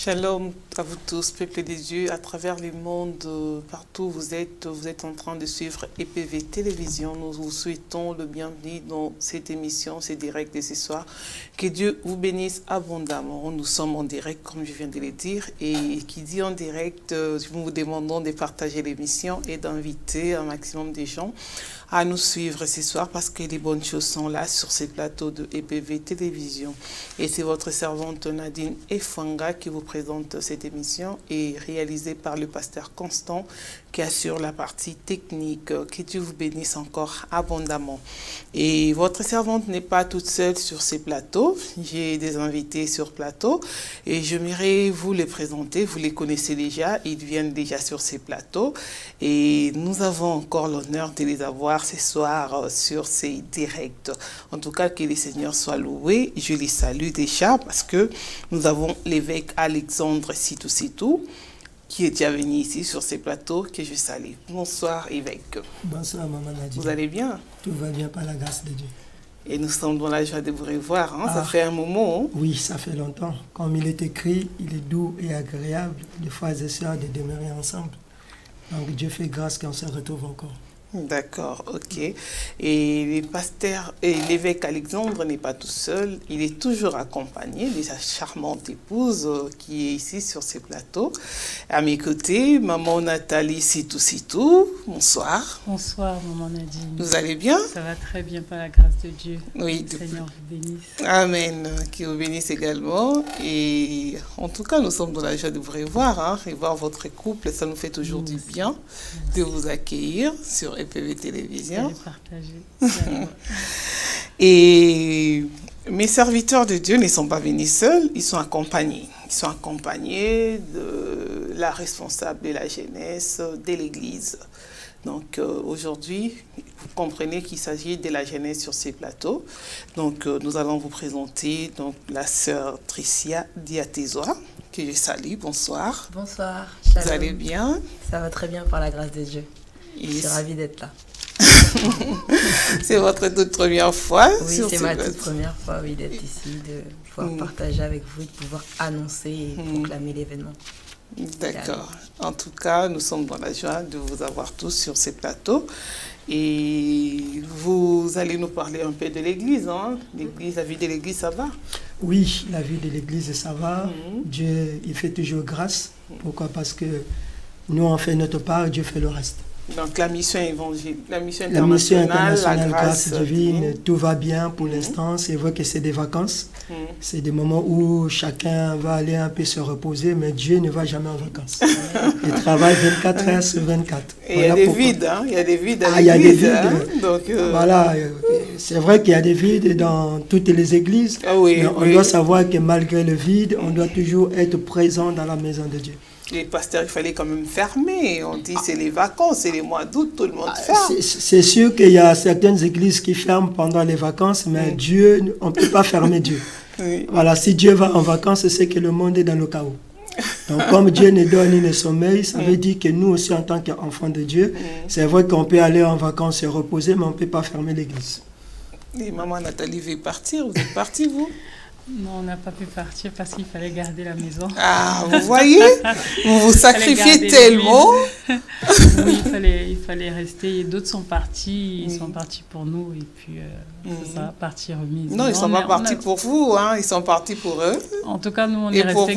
Shalom à vous tous, peuple des dieux, à travers le monde, partout où vous êtes en train de suivre EPV Télévision. Nous vous souhaitons le bienvenu dans cette émission, ce direct de ce soir. Que Dieu vous bénisse abondamment. Nous sommes en direct, comme je viens de le dire, et qui dit en direct, nous vous demandons de partager l'émission et d'inviter un maximum de gens à nous suivre ce soir parce que les bonnes choses sont là sur ces plateaux de EPV Télévision. Et c'est votre servante Nadine Efwanga qui vous présente cette émission et réalisée par le pasteur Constant qui assure la partie technique. Que Dieu vous bénisse encore abondamment. Et votre servante n'est pas toute seule sur ces plateaux. J'ai des invités sur plateau et j'aimerais vous les présenter. Vous les connaissez déjà, ils viennent déjà sur ces plateaux et nous avons encore l'honneur de les avoir ce soir sur ces directs. En tout cas, que le Seigneur soit loué. Je les salue déjà parce que nous avons l'évêque Alexandre Sitou qui est déjà venu ici sur ces plateaux que je salue. Bonsoir évêque. Bonsoir maman Nadine. Vous allez bien? Tout va bien par la grâce de Dieu. Et nous sommes dans la joie de vous revoir. Hein? Ça fait un moment. Hein? Oui, ça fait longtemps. Comme il est écrit, il est doux et agréable, les frères et sœurs, de demeurer ensemble. Donc Dieu fait grâce qu'on se retrouve encore. D'accord, ok. Et le pasteur et l'évêque Alexandre n'est pas tout seul, il est toujours accompagné de sa charmante épouse qui est ici sur ces plateaux. À mes côtés, maman Nathalie Sitou. Bonsoir. Bonsoir, maman Nadine. Vous allez bien? Ça va très bien par la grâce de Dieu. Oui. Que le Seigneur vous bénisse. Amen. Qu'il vous bénisse également. Et en tout cas, nous sommes dans la joie de vous revoir, hein, revoir votre couple. Ça nous fait toujours du bien de vous accueillir sur EPV Télévision. Et mes serviteurs de Dieu ne sont pas venus seuls, ils sont accompagnés. Ils sont accompagnés de la responsable de la jeunesse de l'Église. Donc aujourd'hui, vous comprenez qu'il s'agit de la jeunesse sur ces plateaux. Donc nous allons vous présenter donc, la sœur Tricia Diatezoa, que je salue. Bonsoir. Bonsoir. Shalom. Vous allez bien? Ça va très bien par la grâce de Dieu. Je suis ravie d'être là. C'est votre toute première fois? Oui, c'est ma toute première fois d'être ici, de pouvoir partager avec vous, de pouvoir annoncer et proclamer l'événement. D'accord. En tout cas, nous sommes dans la joie de vous avoir tous sur ces plateaux. Et vous allez nous parler un peu de l'Église. Hein? L'Église, la vie de l'Église, ça va? Oui, la vie de l'Église, ça va. Dieu, il fait toujours grâce. Pourquoi? Parce que nous, on fait notre part, Dieu fait le reste. Donc la mission évangile, la mission internationale, la grâce divine, tout va bien pour l'instant. C'est vrai que c'est des vacances, c'est des moments où chacun va aller un peu se reposer, mais Dieu ne va jamais en vacances. Il travaille 24 heures sur 24. Et voilà, il y a des vides, hein? Il y a des vides à l'église. Il y a des vides. Hein? Donc, voilà, c'est vrai qu'il y a des vides dans toutes les églises, mais on doit savoir que malgré le vide, on doit toujours être présent dans la maison de Dieu. Les pasteurs, il fallait quand même fermer. On dit c'est les vacances, c'est les mois d'août, tout le monde ferme. C'est sûr qu'il y a certaines églises qui ferment pendant les vacances, mais Dieu, on ne peut pas fermer Dieu. Voilà, si Dieu va en vacances, c'est que le monde est dans le chaos. Donc comme Dieu ne dort ni ne sommeille, ça veut dire que nous aussi en tant qu'enfants de Dieu, c'est vrai qu'on peut aller en vacances et reposer, mais on ne peut pas fermer l'église. Et maman Nathalie veut partir, vous êtes partie vous? Non, on n'a pas pu partir parce qu'il fallait garder la maison. Ah, vous voyez? Vous vous sacrifiez tellement. Oui, il fallait rester. D'autres sont partis, ils sont partis pour nous et puis ça va partir remise. Non, ils ne sont pas partis pour vous, hein, ils sont partis pour eux. En tout cas, nous, on est restés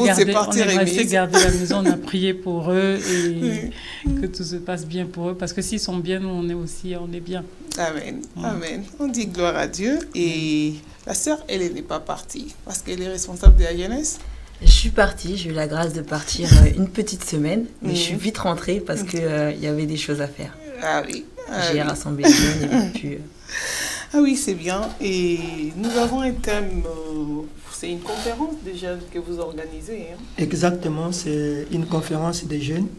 garder la maison, on a prié pour eux et que tout se passe bien pour eux parce que s'ils sont bien, nous, on est bien. Amen, amen. On dit gloire à Dieu et... La sœur, elle n'est pas partie parce qu'elle est responsable de la jeunesse. Je suis partie, j'ai eu la grâce de partir une petite semaine, mais je suis vite rentrée parce qu'il y avait des choses à faire. Ah oui. J'ai rassemblé les jeunes et puis... Ah oui, c'est bien. Et nous avons un thème, c'est une conférence des jeunes que vous organisez. Hein? Exactement, c'est une conférence des jeunes,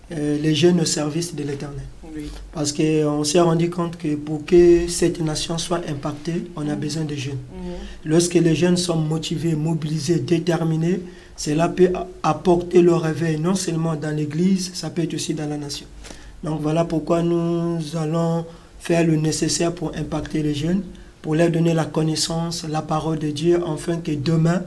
les jeunes au service de l'Éternel. Oui. Parce qu'on s'est rendu compte que pour que cette nation soit impactée, on a besoin de jeunes. Lorsque les jeunes sont motivés, mobilisés, déterminés, cela peut apporter le réveil non seulement dans l'Église, ça peut être aussi dans la nation. Donc voilà pourquoi nous allons faire le nécessaire pour impacter les jeunes, pour leur donner la connaissance, la parole de Dieu, afin que demain,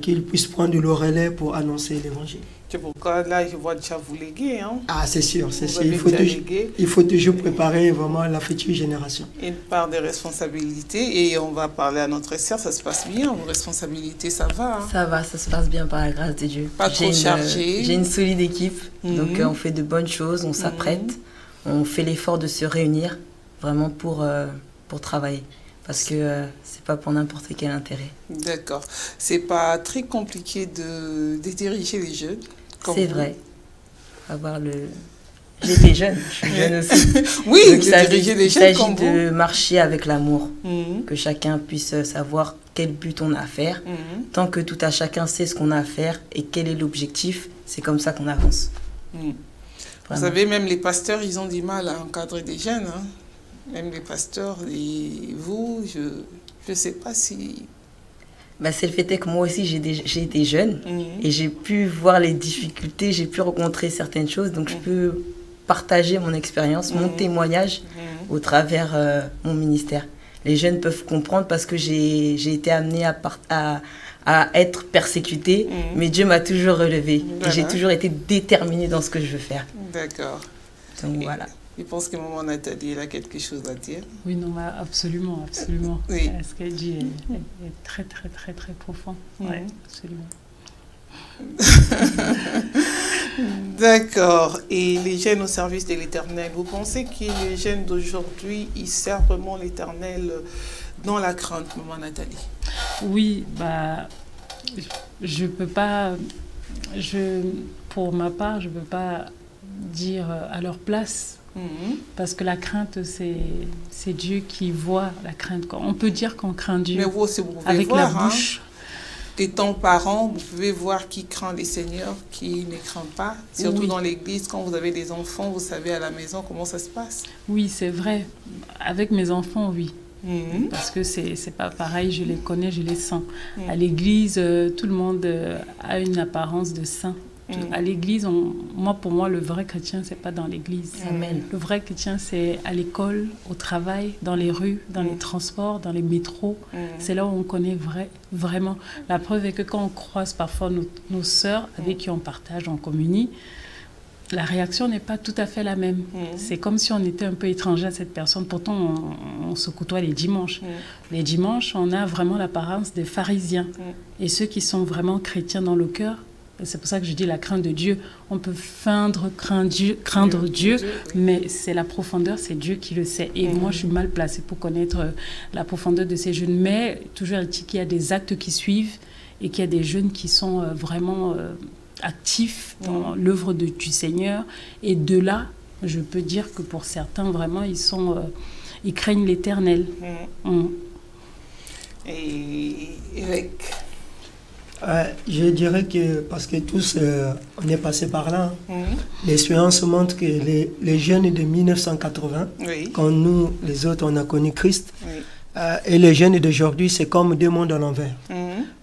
qu'ils puissent prendre le relais pour annoncer l'évangile. C'est pourquoi là, je vois déjà vous léguer. Hein? Ah, c'est sûr, c'est sûr. Il faut toujours préparer vraiment la future génération. Une part des responsabilités, et on va parler à notre sœur, ça se passe bien, vos responsabilités, ça va? Hein? Ça va, ça se passe bien par la grâce de Dieu. Pas trop chargé. J'ai une solide équipe, donc on fait de bonnes choses, on s'apprête, on fait l'effort de se réunir vraiment pour travailler. Parce que c'est pas pour n'importe quel intérêt. D'accord. C'est pas très compliqué de diriger les jeunes. C'est vrai. J'étais jeune, je suis jeune aussi. Oui, donc, diriger les jeunes comme vous. Il s'agit de marcher avec l'amour, que chacun puisse savoir quel but on a à faire. Tant que tout à chacun sait ce qu'on a à faire et quel est l'objectif, c'est comme ça qu'on avance. Vous savez, même les pasteurs, ils ont du mal à encadrer des jeunes. Hein. Même les pasteurs, et vous, je ne sais pas si... C'est le fait que moi aussi, j'ai été jeune et j'ai pu voir les difficultés, j'ai pu rencontrer certaines choses, donc je peux partager mon expérience, mon témoignage au travers mon ministère. Les jeunes peuvent comprendre parce que j'ai été amenée à être persécutée, mais Dieu m'a toujours relevée. Voilà. J'ai toujours été déterminée dans ce que je veux faire. D'accord. Donc voilà. Je pense que maman Nathalie, elle a quelque chose à dire. Oui, non, absolument, absolument. Oui. Ce qu'elle dit est très, très, très, très profond. Oui, absolument. D'accord. Et les jeunes au service de l'Éternel, vous pensez que les jeunes d'aujourd'hui, ils servent vraiment l'Éternel dans la crainte, maman Nathalie? Oui, je peux pas... pour ma part, je ne peux pas dire à leur place. Parce que la crainte, c'est Dieu qui voit la crainte. On peut dire qu'on craint Dieu. Mais vous aussi, vous pouvez avec voir, la bouche. Étant parents, vous pouvez voir qui craint les seigneurs, qui ne craint pas. Surtout dans l'église, quand vous avez des enfants, vous savez à la maison comment ça se passe. Oui, c'est vrai. Avec mes enfants, oui. Parce que c'est pas pareil, je les connais, je les sens. À l'église, tout le monde a une apparence de saint. À l'église, pour moi, le vrai chrétien, c'est pas dans l'église. Le vrai chrétien, c'est à l'école, au travail, dans les rues, dans les transports, dans les métros. C'est là où on connaît vraiment. La preuve est que quand on croise parfois nos sœurs avec qui on partage, on communie, la réaction n'est pas tout à fait la même. C'est comme si on était un peu étranger à cette personne. Pourtant, on se côtoie les dimanches. Les dimanches, on a vraiment l'apparence des pharisiens. Et ceux qui sont vraiment chrétiens dans le cœur, c'est pour ça que je dis la crainte de Dieu. On peut craindre Dieu, mais c'est la profondeur, c'est Dieu qui le sait. Et moi, je suis mal placée pour connaître la profondeur de ces jeunes. Mais toujours qu'il y a des actes qui suivent et qu'il y a des jeunes qui sont vraiment actifs dans l'œuvre du Seigneur. Et de là, je peux dire que pour certains, vraiment, ils craignent l'Éternel. Et Eric? Je dirais que, parce que tous, on est passé par là, l'expérience montre que les jeunes de 1980, quand nous, les autres, on a connu Christ, et les jeunes d'aujourd'hui, c'est comme deux mondes à l'envers.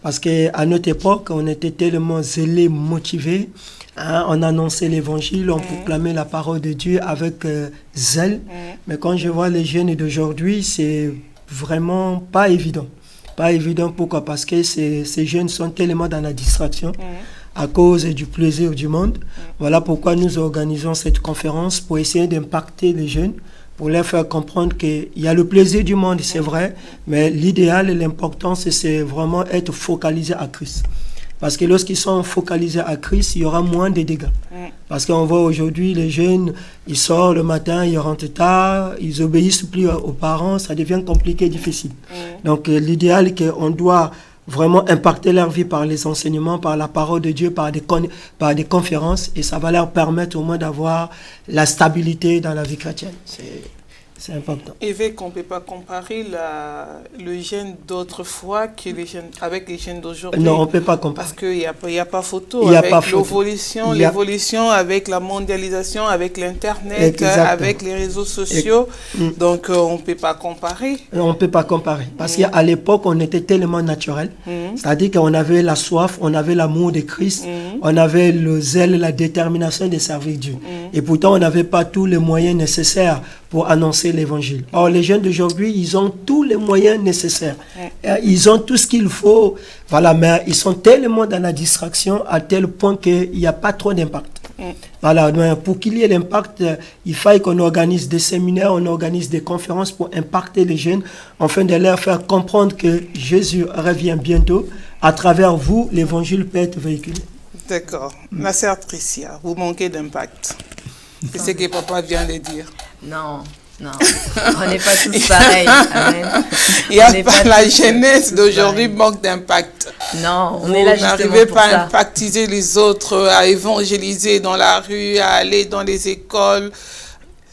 Parce qu'à notre époque, on était tellement zélés, motivés, on annonçait l'évangile, on proclamait la parole de Dieu avec zèle. Mais quand je vois les jeunes d'aujourd'hui, c'est vraiment pas évident. Pas évident, pourquoi? Parce que ces jeunes sont tellement dans la distraction à cause du plaisir du monde. Voilà pourquoi nous organisons cette conférence pour essayer d'impacter les jeunes, pour leur faire comprendre qu'il y a le plaisir du monde, c'est vrai, mais l'idéal et l'important, c'est vraiment être focalisé à Christ. Parce que lorsqu'ils sont focalisés à Christ, il y aura moins de dégâts. Parce qu'on voit aujourd'hui les jeunes, ils sortent le matin, ils rentrent tard, ils obéissent plus aux parents, ça devient compliqué, difficile. Donc l'idéal est qu'on doit vraiment impacter leur vie par les enseignements, par la parole de Dieu, par des conférences, et ça va leur permettre au moins d'avoir la stabilité dans la vie chrétienne. C'est important. Évêque, on ne peut pas comparer le jeune d'autrefois avec les jeunes d'aujourd'hui. Non, on ne peut pas comparer. Parce qu'il n'y a pas photo. Avec l'évolution, avec la mondialisation, avec l'Internet, avec les réseaux sociaux. Donc, on ne peut pas comparer. On ne peut pas comparer. Parce qu'à l'époque, on était tellement naturel. C'est-à-dire qu'on avait la soif, on avait l'amour de Christ, on avait le zèle, la détermination de servir Dieu. Et pourtant, on n'avait pas tous les moyens nécessaires pour annoncer l'évangile. Or, les jeunes d'aujourd'hui, ils ont tous les moyens nécessaires. Ils ont tout ce qu'il faut, voilà, mais ils sont tellement dans la distraction à tel point qu'il n'y a pas trop d'impact. Voilà, pour qu'il y ait l'impact, il faille qu'on organise des séminaires, on organise des conférences pour impacter les jeunes, afin de leur faire comprendre que Jésus revient bientôt. À travers vous, l'évangile peut être véhiculé. D'accord. Ma sœur Tricia, vous manquez d'impact. C'est ce que papa vient de dire. Non, non. On n'est pas tous pareils. Amen. Il n'y a pas la jeunesse d'aujourd'hui manque d'impact. Non, on est là justement pour ça. Vous n'arrivez pas à impactiser les autres, à évangéliser dans la rue, à aller dans les écoles.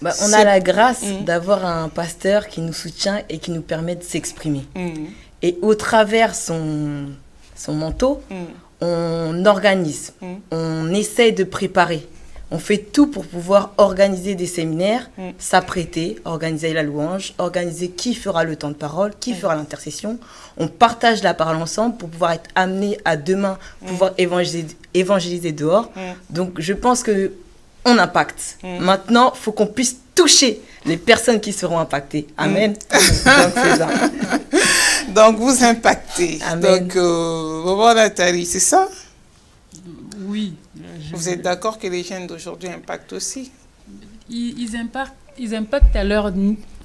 Bah, on a la grâce d'avoir un pasteur qui nous soutient et qui nous permet de s'exprimer. Et au travers son manteau, on organise, on essaye de préparer. On fait tout pour pouvoir organiser des séminaires, s'apprêter, organiser la louange, organiser qui fera le temps de parole, qui fera l'intercession. On partage la parole ensemble pour pouvoir être amené à demain, pouvoir évangéliser dehors. Donc je pense qu'on impacte. Maintenant, il faut qu'on puisse toucher les personnes qui seront impactées. Amen. Donc c'est ça. Donc vous impactez. Amen. Donc, maman Nathalie, c'est ça? Oui. Vous êtes d'accord que les jeunes d'aujourd'hui impactent aussi? Ils impactent à leur,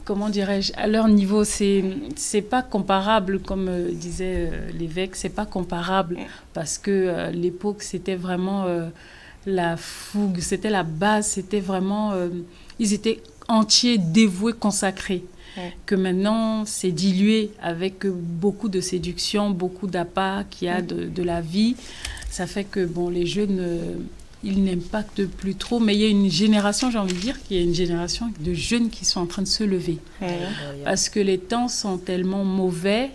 comment dirais-je, à leur niveau. C'est pas comparable, comme disait l'évêque, c'est pas comparable parce que l'époque, c'était vraiment la fougue, c'était la base, c'était vraiment... ils étaient entiers, dévoués, consacrés. Que maintenant, c'est dilué avec beaucoup de séduction, beaucoup d'appât qu'il y a de la vie. Ça fait que, bon, les jeunes... ils n'impactent plus trop, mais il y a une génération, j'ai envie de dire, qu'il y a une génération de jeunes qui sont en train de se lever. Parce que les temps sont tellement mauvais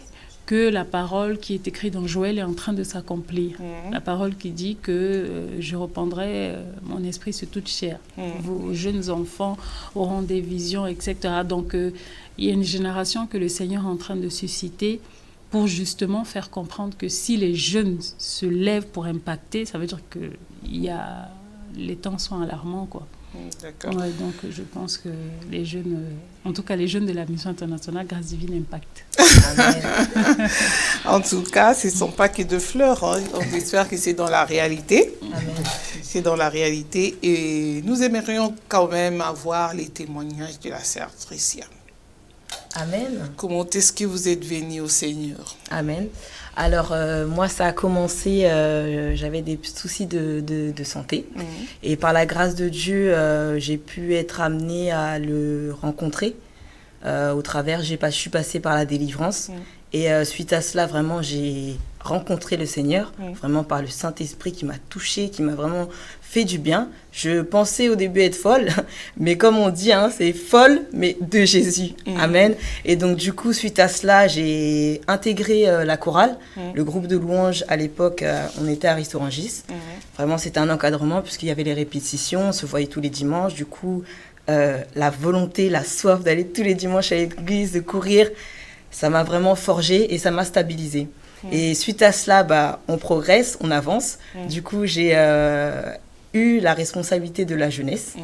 que la parole qui est écrite dans Joël est en train de s'accomplir. La parole qui dit que je reprendrai mon esprit sur toute chair. Vos jeunes enfants auront des visions, etc. Donc, il y a une génération que le Seigneur est en train de susciter pour justement faire comprendre que si les jeunes se lèvent pour impacter, ça veut dire que les temps sont alarmants, quoi. D'accord. Ouais, donc je pense que les jeunes, en tout cas les jeunes de la mission internationale Grâce Divine impactent. En tout cas, ce ne sont pas que de fleurs. Hein. On espère que c'est dans la réalité. C'est dans la réalité. Et nous aimerions quand même avoir les témoignages de la sœur Tricia. Amen. Comment est-ce que vous êtes venu au Seigneur? Amen. Alors, moi, ça a commencé, j'avais des soucis de santé. Et par la grâce de Dieu, j'ai pu être amenée à le rencontrer. Au travers, je suis passée par la délivrance. Et suite à cela, vraiment, j'ai rencontré le Seigneur, vraiment par le Saint-Esprit qui m'a touchée, qui m'a vraiment fait du bien. Je pensais au début être folle, mais comme on dit, hein, c'est folle, mais de Jésus. Amen. Et donc, du coup, suite à cela, j'ai intégré la chorale, le groupe de louanges. À l'époque, on était à Ristorangis. Vraiment, c'était un encadrement, puisqu'il y avait les répétitions, on se voyait tous les dimanches. Du coup, la volonté, la soif d'aller tous les dimanches à l'église, de courir, ça m'a vraiment forgé et ça m'a stabilisé. Et suite à cela, on progresse, on avance. Du coup, j'ai eu la responsabilité de la jeunesse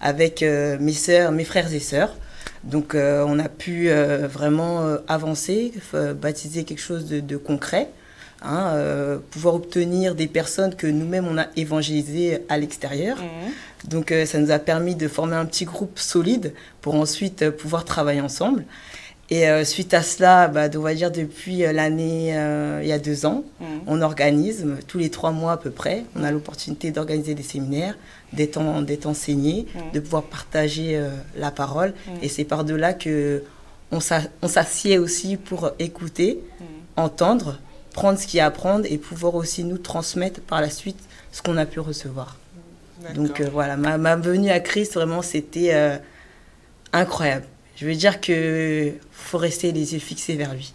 avec mes frères et sœurs. Donc, on a pu vraiment avancer, baptiser quelque chose de concret, hein, pouvoir obtenir des personnes que nous-mêmes, on a évangélisées à l'extérieur. Donc, ça nous a permis de former un petit groupe solide pour ensuite pouvoir travailler ensemble. Et suite à cela, on va dire depuis l'année, il y a 2 ans, on organise tous les 3 mois à peu près. On a l'opportunité d'organiser des séminaires, d'être enseigné, de pouvoir partager la parole. Et c'est par-delà qu'on s'assied aussi pour écouter, entendre, prendre ce qu'il y a à prendre et pouvoir aussi nous transmettre par la suite ce qu'on a pu recevoir. Donc voilà, ma venue à Christ, vraiment, c'était incroyable. Je veux dire qu'il faut rester les yeux fixés vers lui.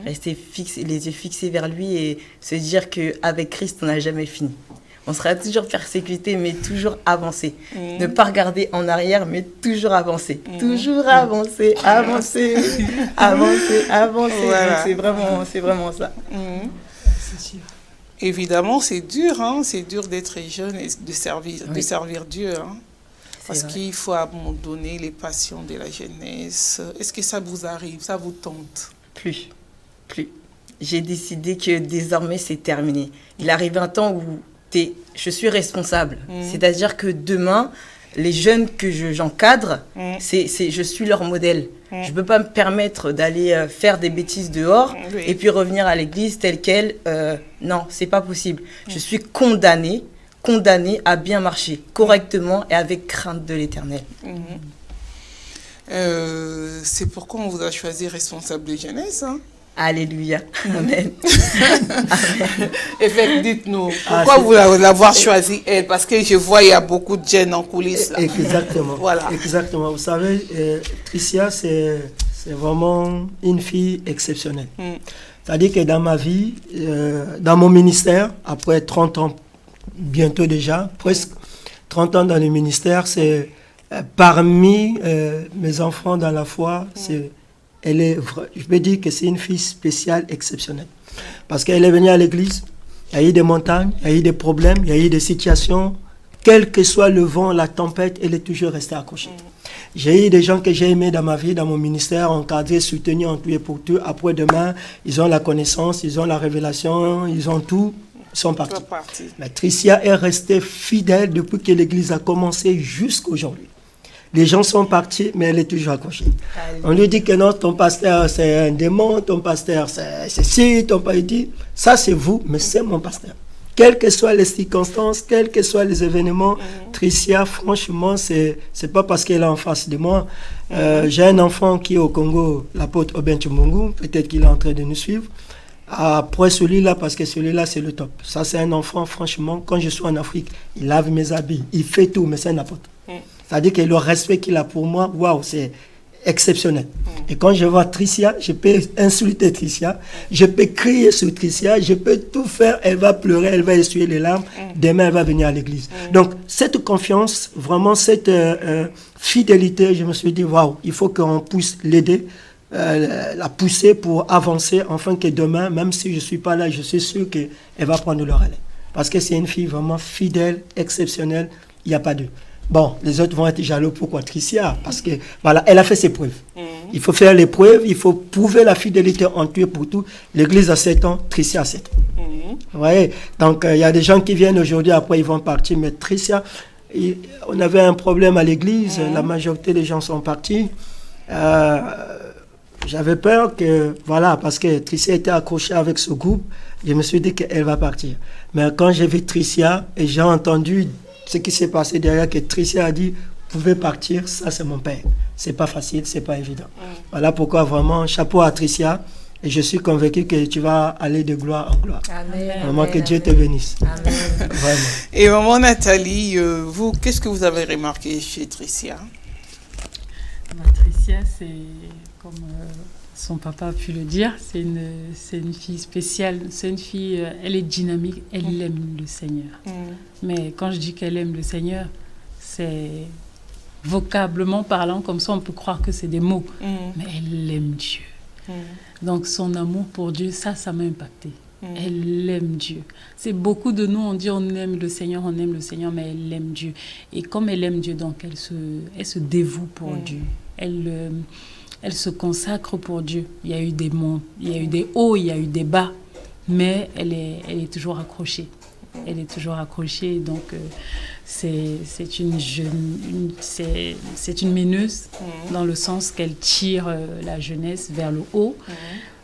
Rester les yeux fixés vers lui et se dire qu'avec Christ, on n'a jamais fini. On sera toujours persécuté, mais toujours avancé. Ne pas regarder en arrière, mais toujours avancer. Toujours avancer, avancer, avancer, avancer. Voilà. C'est vraiment ça. C'est sûr. Évidemment, c'est dur, hein? C'est dur d'être jeune et de servir Dieu. Hein? Parce qu'il faut abandonner les passions de la jeunesse. Est-ce que ça vous arrive, ça vous tente? Plus. J'ai décidé que désormais c'est terminé. Il arrive un temps où je suis responsable. C'est-à-dire que demain, les jeunes que j'encadre, je suis leur modèle. Je ne peux pas me permettre d'aller faire des bêtises dehors et puis revenir à l'église telle qu'elle. Non, ce n'est pas possible. Je suis condamnée à bien marcher correctement et avec crainte de l'Éternel. C'est pourquoi on vous a choisi responsable de jeunesse, hein? Alléluia. Amen. Et fait, dites-nous, pourquoi vous l'avoir choisi elle? Parce que je vois, il y a beaucoup de jeunes en coulisses. Là. Exactement. Voilà. Exactement. Vous savez, Tricia, c'est vraiment une fille exceptionnelle. C'est-à-dire que dans ma vie, dans mon ministère, après 30 ans, bientôt déjà, presque 30 ans dans le ministère, c'est parmi mes enfants dans la foi, je peux dire que c'est une fille spéciale, exceptionnelle. Parce qu'elle est venue à l'église, il y a eu des montagnes, il y a eu des problèmes, il y a eu des situations. Quel que soit le vent, la tempête, elle est toujours restée accrochée. J'ai eu des gens que j'ai aimés dans ma vie, dans mon ministère, encadrés, soutenus en tout et pour tout. Après demain, ils ont la connaissance, ils ont la révélation, ils ont tout. Ils sont partis. Mais Tricia est restée fidèle depuis que l'église a commencé jusqu'à aujourd'hui. Les gens sont partis, mais elle est toujours accrochée. On lui dit que non, ton pasteur c'est un démon, ton pasteur c'est ci, ton pasteur dit, ça c'est vous, mais c'est mon pasteur. Quelles que soient les circonstances, quels que soient les événements, Tricia, franchement, c'est pas parce qu'elle est en face de moi. J'ai un enfant qui est au Congo, l'apôtre Oben Chimungu, peut-être qu'il est en train de nous suivre. Après celui-là, parce que celui-là, c'est le top. Ça, c'est un enfant, franchement, quand je suis en Afrique, il lave mes habits, il fait tout, mais c'est un apôtre. C'est-à-dire que le respect qu'il a pour moi, waouh, c'est exceptionnel. Et quand je vois Tricia, je peux insulter Tricia, je peux crier sur Tricia, je peux tout faire, elle va pleurer, elle va essuyer les larmes, demain elle va venir à l'église. Donc cette confiance, vraiment cette fidélité, je me suis dit, waouh, il faut qu'on puisse l'aider, la pousser pour avancer, afin que demain, même si je ne suis pas là, je suis sûr qu'elle va prendre le relais. Parce que c'est une fille vraiment fidèle, exceptionnelle, il n'y a pas d'eux. Bon, les autres vont être jaloux. Pourquoi Tricia? Parce que, voilà, elle a fait ses preuves. Il faut faire les preuves, il faut prouver la fidélité en tout et pour tout. L'église a 7 ans, Tricia a 7 ans. Vous voyez? Donc, il y a des gens qui viennent aujourd'hui, après ils vont partir. Mais Tricia, on avait un problème à l'église, la majorité des gens sont partis. J'avais peur que, voilà, parce que Tricia était accrochée avec ce groupe, je me suis dit qu'elle va partir. Mais quand j'ai vu Tricia et j'ai entendu ce qui s'est passé derrière, que Tricia a dit, vous pouvez partir, ça c'est mon père. C'est pas facile, c'est pas évident. Voilà pourquoi vraiment, chapeau à Tricia, et je suis convaincu que tu vas aller de gloire en gloire. Amen. Vraiment que Dieu te bénisse. Amen. Vraiment. Et maman Nathalie, vous, qu'est-ce que vous avez remarqué chez Tricia? Tricia, c'est comme son papa a pu le dire, c'est une fille spéciale, c'est une fille, elle est dynamique, elle aime le Seigneur. Mais quand je dis qu'elle aime le Seigneur, c'est vocablement parlant, comme ça on peut croire que c'est des mots, mais elle aime Dieu. Donc son amour pour Dieu, ça m'a impacté. Elle aime Dieu. C'est beaucoup de nous, on dit on aime le Seigneur, mais elle aime Dieu. Et comme elle aime Dieu, donc elle se dévoue pour Dieu. Elle se consacre pour Dieu. Il y a eu des monts, il y a eu des hauts, il y a eu des bas, mais elle est toujours accrochée. Elle est toujours accrochée, donc c'est une jeune, c'est une meneuse dans le sens qu'elle tire la jeunesse vers le haut.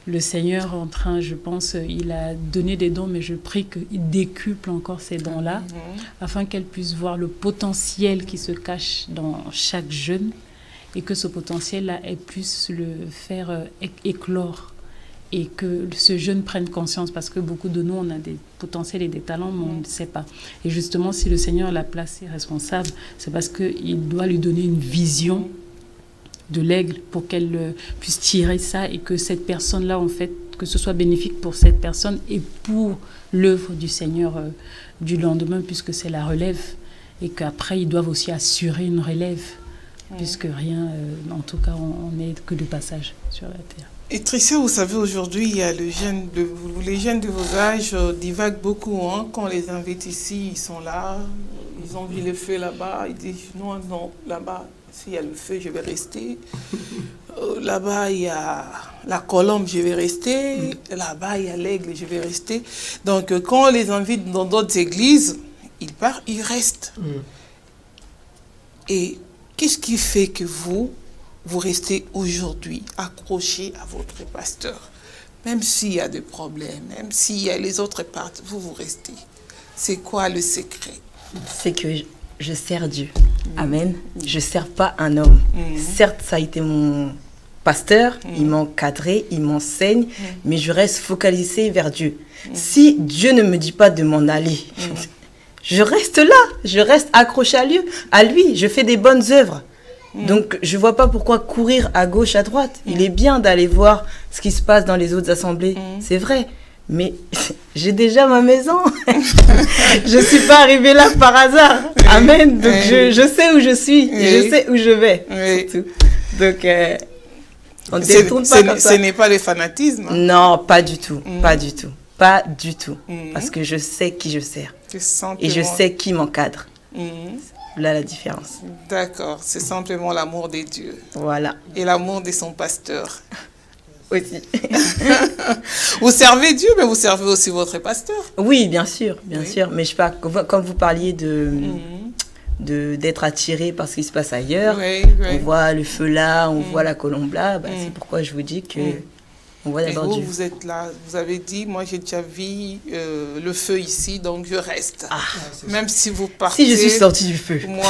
Le Seigneur en train, je pense, il a donné des dons, mais je prie qu'il décuple encore ces dons-là, afin qu'elle puisse voir le potentiel qui se cache dans chaque jeune, et que ce potentiel-là, elle puisse le faire éclore, et que ce jeune prenne conscience, parce que beaucoup de nous, on a des potentiels et des talents, mais on ne sait pas. Et justement, si le Seigneur l'a placé responsable, c'est parce qu'il doit lui donner une vision de l'aigle pour qu'elle puisse tirer ça, et que cette personne-là, en fait, que ce soit bénéfique pour cette personne et pour l'œuvre du Seigneur du lendemain, puisque c'est la relève, et qu'après, ils doivent aussi assurer une relève, puisque rien, en tout cas, on n'est que de passage sur la terre. Et Tricia, vous savez, aujourd'hui, il y a les jeunes de vos âges divaguent beaucoup. Hein. Quand on les invite ici, ils sont là, Ils ont vu le feu là-bas, ils disent non, non, là-bas, s'il y a le feu, je vais rester. Là-bas, il y a la colombe, je vais rester. Là-bas, il y a l'aigle, je vais rester. Donc, quand on les invite dans d'autres églises, ils partent, ils restent. Et qu'est-ce qui fait que vous restez aujourd'hui accrochés à votre pasteur? Même s'il y a des problèmes, même s'il y a les autres parties, vous restez. C'est quoi le secret? C'est que je sers Dieu. Amen. Je ne sers pas un homme. Certes, ça a été mon pasteur, il m'a encadré, il m'enseigne, mais je reste focalisée vers Dieu. Si Dieu ne me dit pas de m'en aller, je reste là, je reste accrochée à lui, je fais des bonnes œuvres. Donc, je ne vois pas pourquoi courir à gauche, à droite. Il est bien d'aller voir ce qui se passe dans les autres assemblées, c'est vrai. Mais j'ai déjà ma maison. Je ne suis pas arrivée là par hasard. Amen. Donc, je sais où je suis. Et je sais où je vais. Surtout. Donc, on ne détourne pas comme ça. Ce n'est pas le fanatisme. Hein? Non, pas du tout. Pas du tout. Pas du tout. Parce que je sais qui je sers. Et je sais qui m'encadre. Là, la différence. D'accord. C'est simplement l'amour de Dieu. Voilà. Et l'amour de son pasteur. Aussi. Vous servez Dieu, mais vous servez aussi votre pasteur. Oui, bien sûr, bien sûr. Mais je sais pas, comme vous parliez d'être attiré par ce qui se passe ailleurs, on voit le feu là, on voit la colombe là, c'est pourquoi je vous dis que on voit d'abord Dieu. Vous êtes là, vous avez dit, moi j'ai déjà vu le feu ici, donc je reste. Même si vous partez. Si je suis sortie du feu. Moi.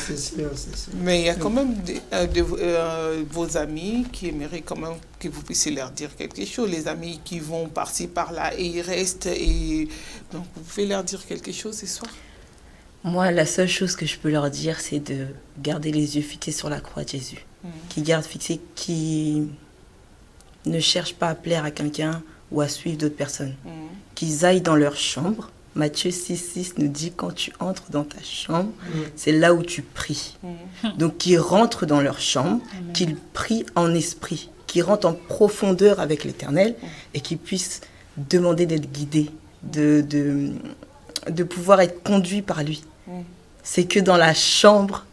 C'est sûr. Mais il y a quand même vos amis qui aimeraient quand même que vous puissiez leur dire quelque chose. Les amis qui vont par-ci, par-là et ils restent. Et donc, vous pouvez leur dire quelque chose ce soir? Moi, la seule chose que je peux leur dire, c'est de garder les yeux fixés sur la croix de Jésus. Qui garde fixé, qui ne cherche pas à plaire à quelqu'un ou à suivre d'autres personnes. Qu'ils aillent dans leur chambre. Matthieu 6,6 nous dit, quand tu entres dans ta chambre, c'est là où tu pries. Donc, qu'ils rentrent dans leur chambre, qu'ils prient en esprit, qu'ils rentrent en profondeur avec l'Éternel et qu'ils puissent demander d'être guidés, de pouvoir être conduits par lui. C'est que dans la chambre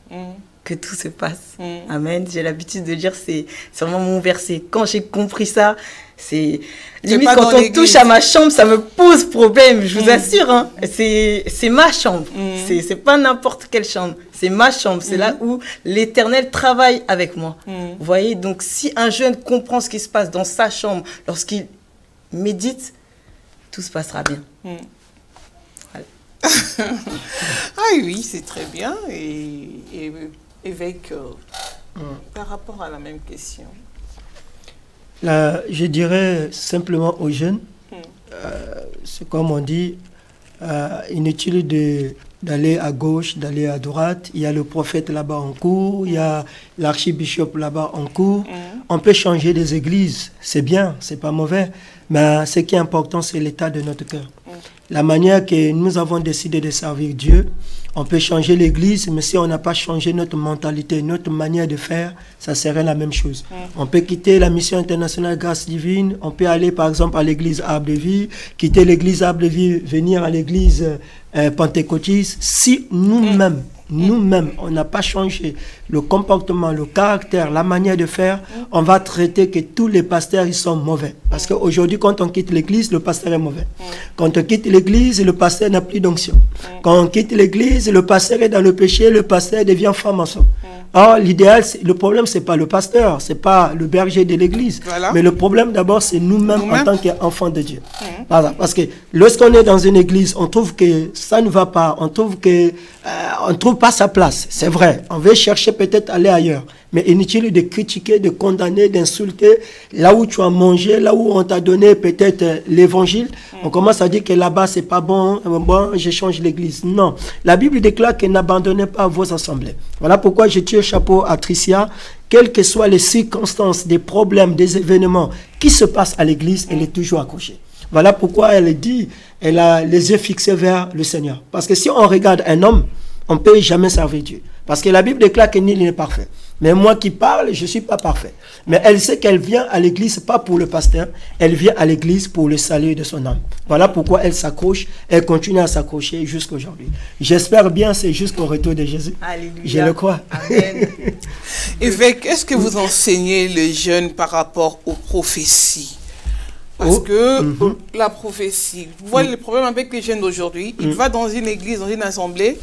que tout se passe. Amen. J'ai l'habitude de dire, c'est vraiment mon verset. Quand j'ai compris ça, c'est limite quand on touche à ma chambre, ça me pose problème, je vous assure. Hein. C'est ma chambre, c'est pas n'importe quelle chambre, c'est ma chambre, c'est là où l'Éternel travaille avec moi. Vous voyez, donc si un jeune comprend ce qui se passe dans sa chambre, lorsqu'il médite, tout se passera bien. Voilà. Ah oui, c'est très bien. Et évêque, par rapport à la même question. Là, je dirais simplement aux jeunes, c'est comme on dit, inutile d'aller à gauche, d'aller à droite. Il y a le prophète là-bas en cours, il y a l'archibishop là-bas en cours. On peut changer des églises, c'est bien, c'est pas mauvais, mais ce qui est important, c'est l'état de notre cœur. La manière que nous avons décidé de servir Dieu, on peut changer l'église, mais si on n'a pas changé notre mentalité, notre manière de faire, ça serait la même chose. On peut quitter la mission internationale Grâce Divine, on peut aller par exemple à l'église Arbre de Vie, quitter l'église Arbre de Vie, venir à l'église pentecôtiste. Si nous-mêmes, on n'a pas changé le comportement, le caractère, la manière de faire, on va traiter que tous les pasteurs, ils sont mauvais. Parce qu'aujourd'hui, quand on quitte l'église, le pasteur est mauvais. Quand on quitte l'église, le pasteur n'a plus d'onction. Quand on quitte l'église, le pasteur est dans le péché, le pasteur devient franc-maçon. Or, l'idéal, le problème, c'est pas le pasteur, c'est pas le berger de l'église. Voilà. Mais le problème, d'abord, c'est nous-mêmes en tant qu'enfants de Dieu. Voilà. Parce que lorsqu'on est dans une église, on trouve que ça ne va pas, on trouve que on ne trouve pas sa place. C'est vrai. On veut chercher peut-être aller ailleurs. Mais inutile de critiquer, de condamner, d'insulter. Là où tu as mangé, là où on t'a donné peut-être l'évangile, on commence à dire que là-bas, c'est pas bon, bon, je change l'église. Non. La Bible déclare que n'abandonnez pas vos assemblées. Voilà pourquoi je tire chapeau à Tricia. Quelles que soient les circonstances, des problèmes, des événements qui se passent à l'église, elle est toujours accrochée. Voilà pourquoi elle dit, elle a les yeux fixés vers le Seigneur. Parce que si on regarde un homme, on ne peut jamais servir Dieu. Parce que la Bible déclare que nul n'est parfait. Mais moi qui parle, je ne suis pas parfait. Mais elle sait qu'elle vient à l'église, pas pour le pasteur, elle vient à l'église pour le salut de son âme. Voilà pourquoi elle s'accroche, elle continue à s'accrocher jusqu'à aujourd'hui. J'espère bien c'est jusqu'au retour de Jésus. Alléluia. Je le crois. Amen. Évêque, est-ce que vous enseignez les jeunes par rapport aux prophéties? Parce que la prophétie, vous voyez le problème avec les jeunes d'aujourd'hui, il va dans une église, dans une assemblée,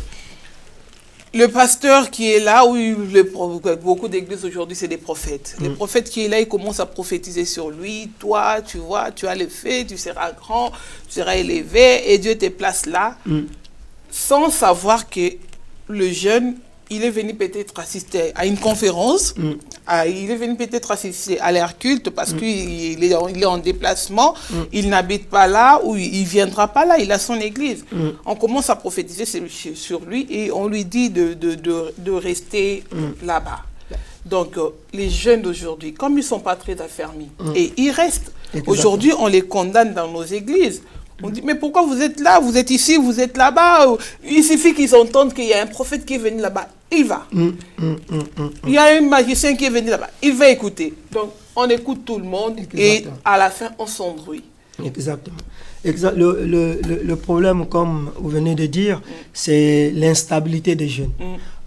le pasteur qui est là, beaucoup d'églises aujourd'hui, c'est des prophètes. Les prophètes qui est là, ils commencent à prophétiser sur lui. Toi, tu vois, tu as le fait, tu seras grand, tu seras élevé, et Dieu te place là, sans savoir que le jeune, il est venu peut-être assister à une conférence, il est venu peut-être assister à l'air culte parce qu'il est en déplacement, il n'habite pas là ou il ne viendra pas là, il a son église. On commence à prophétiser sur lui et on lui dit de rester là-bas. Donc, les jeunes d'aujourd'hui, comme ils ne sont pas très affermis, et ils restent. Aujourd'hui, on les condamne dans nos églises. On dit, mais pourquoi vous êtes là? Vous êtes ici, vous êtes là-bas. Il suffit qu'ils entendent qu'il y a un prophète qui est venu là-bas. Il va. Il y a un magicien qui est venu là-bas. Il va écouter. Donc, on écoute tout le monde et à la fin, on s'embrouille. Exactement. Le problème, comme vous venez de dire, c'est l'instabilité des jeunes.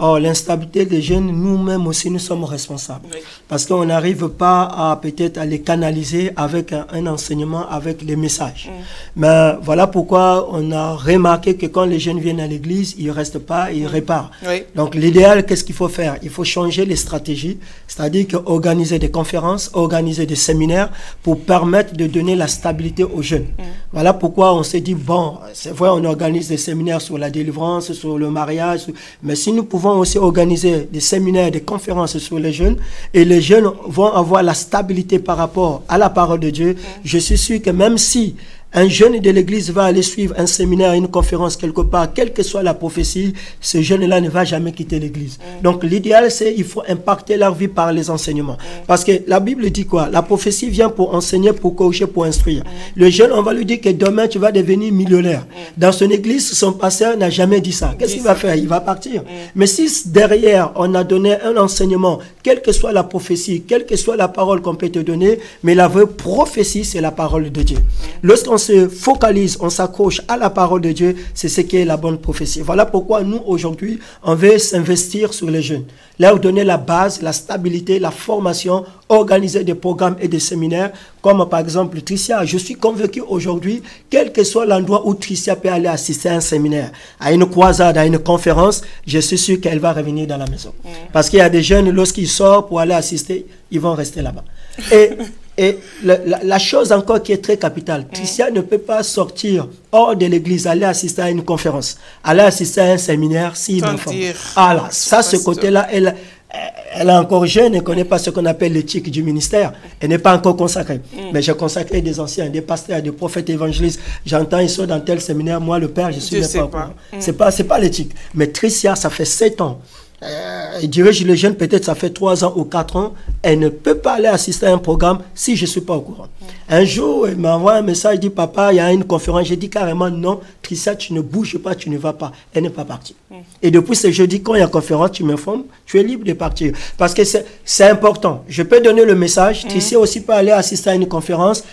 Or, l'instabilité des jeunes, nous-mêmes aussi, nous sommes responsables. Parce qu'on n'arrive pas à peut-être à les canaliser avec un enseignement, avec les messages. Mais voilà pourquoi on a remarqué que quand les jeunes viennent à l'église, ils ne restent pas, ils réparent. Donc, l'idéal, qu'est-ce qu'il faut faire? Il faut changer les stratégies, c'est-à-dire organiser des conférences, organiser des séminaires pour permettre de donner la stabilité aux jeunes. Voilà pourquoi on s'est dit, bon, c'est vrai, on organise des séminaires sur la délivrance, sur le mariage, mais si nous pouvons aussi organiser des séminaires, des conférences sur les jeunes, et les jeunes vont avoir la stabilité par rapport à la parole de Dieu, je suis sûr que même si un jeune de l'église va aller suivre un séminaire, une conférence quelque part, quelle que soit la prophétie, ce jeune-là ne va jamais quitter l'église. Donc l'idéal, c'est qu'il faut impacter leur vie par les enseignements. Parce que la Bible dit quoi? La prophétie vient pour enseigner, pour coacher, pour instruire. Le jeune, on va lui dire que demain, tu vas devenir millionnaire. Dans son église, son pasteur n'a jamais dit ça. Qu'est-ce qu'il va faire? Il va partir. Mais si derrière, on a donné un enseignement, quelle que soit la prophétie, quelle que soit la parole qu'on peut te donner, mais la vraie prophétie, c'est la parole de Dieu. Lorsqu'on se focalise, on s'accroche à la parole de Dieu, c'est ce qui est la bonne prophétie. Voilà pourquoi nous, aujourd'hui, on veut s'investir sur les jeunes, leur donner la base, la stabilité, la formation, organiser des programmes et des séminaires, comme par exemple Tricia. Je suis convaincu aujourd'hui, quel que soit l'endroit où Tricia peut aller assister à un séminaire, à une croisade, à une conférence, je suis sûr qu'elle va revenir dans la maison. Parce qu'il y a des jeunes, lorsqu'ils sortent pour aller assister, ils vont rester là-bas. Et la chose encore qui est très capitale, Tricia ne peut pas sortir hors de l'église, aller assister à une conférence, aller assister à un séminaire, s'il ne faut. Ah là, ça, ce côté-là, elle est encore jeune, elle ne connaît pas ce qu'on appelle l'éthique du ministère. Elle n'est pas encore consacrée. Mais j'ai consacré des anciens, des pasteurs, des prophètes évangélistes. J'entends, ils sont dans tel séminaire. Moi, le père, je suis même pas au courant. C'est pas l'éthique. Mais Tricia, ça fait 7 ans. Elle dirige les jeunes, peut-être ça fait 3 ans ou 4 ans. Elle ne peut pas aller assister à un programme si je ne suis pas au courant. Un jour, elle m'envoie un message, elle dit, papa, il y a une conférence. J'ai dit carrément, non, Tricia, tu ne bouges pas, tu ne vas pas. Elle n'est pas partie. Et depuis ce jeudi, quand il y a une conférence, tu m'informes, tu es libre de partir. Parce que c'est important. Je peux donner le message. Tricia aussi peut aller assister à une conférence.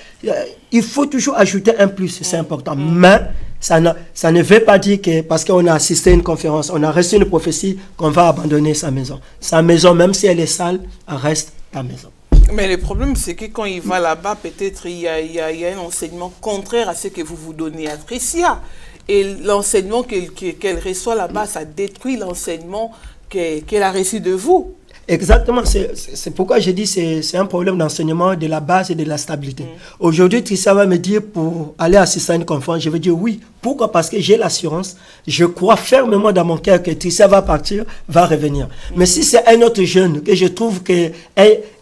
Il faut toujours ajouter un plus, c'est important. Mais ça ne veut pas dire que parce qu'on a assisté à une conférence, on a reçu une prophétie, qu'on va abandonner sa maison. Sa maison, même si elle est sale, reste ta maison. Mais le problème, c'est que quand il va là-bas, peut-être il y a un enseignement contraire à ce que vous donnez à Tricia. Et l'enseignement qu'elle reçoit là-bas, ça détruit l'enseignement qu'elle a reçu de vous. Exactement, c'est pourquoi je dis que c'est un problème d'enseignement, de la base et de la stabilité. Aujourd'hui, Tricia va me dire pour aller assister à une conférence, je vais dire oui. Pourquoi? Parce que j'ai l'assurance, je crois fermement dans mon cœur que Tricia va partir, va revenir. Mais si c'est un autre jeune que je trouve qu'il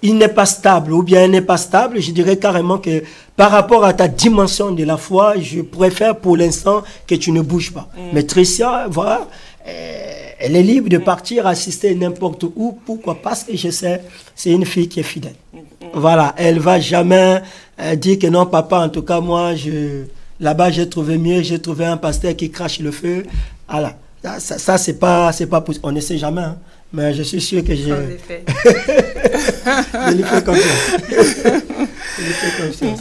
n'est pas stable ou bien elle n'est pas stable, je dirais carrément que par rapport à ta dimension de la foi, je préfère pour l'instant que tu ne bouges pas. Mais Tricia, voilà, elle est libre de partir assister n'importe où. Pourquoi? Parce que je sais, c'est une fille qui est fidèle. Voilà, elle ne va jamais dire que non, papa, en tout cas, moi, là-bas, j'ai trouvé mieux, j'ai trouvé un pasteur qui crache le feu. Voilà. Ça c'est pas possible. On ne sait jamais, hein. Mais je suis sûr que je lui fais confiance. Je lui fais confiance.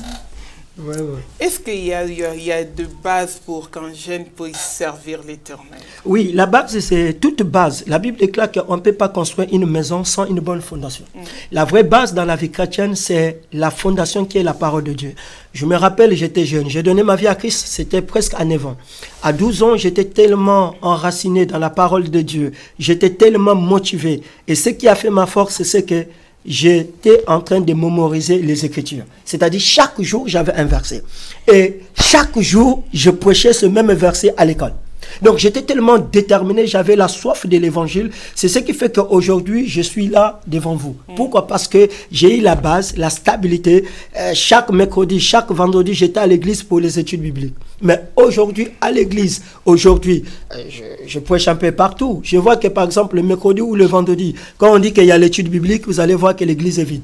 Ouais. Est-ce qu'il y a de base pour qu'un jeune puisse servir l'Éternel? Oui, la base, c'est toute base. La Bible déclare qu'on ne peut pas construire une maison sans une bonne fondation. La vraie base dans la vie chrétienne, c'est la fondation qui est la parole de Dieu. Je me rappelle, j'étais jeune. J'ai donné ma vie à Christ, c'était presque à 9 ans. À 12 ans, j'étais tellement enraciné dans la parole de Dieu. J'étais tellement motivé. Et ce qui a fait ma force, c'est que j'étais en train de mémoriser les Écritures. C'est-à-dire, chaque jour, j'avais un verset. Et chaque jour, je prêchais ce même verset à l'école. Donc, j'étais tellement déterminé, j'avais la soif de l'évangile. C'est ce qui fait qu'aujourd'hui, je suis là devant vous. Pourquoi? Parce que j'ai eu la base, la stabilité. Chaque mercredi, chaque vendredi, j'étais à l'église pour les études bibliques. Mais aujourd'hui, à l'église, je prêche un peu partout. Je vois que, par exemple, le mercredi ou le vendredi, quand on dit qu'il y a l'étude biblique, vous allez voir que l'église est vide.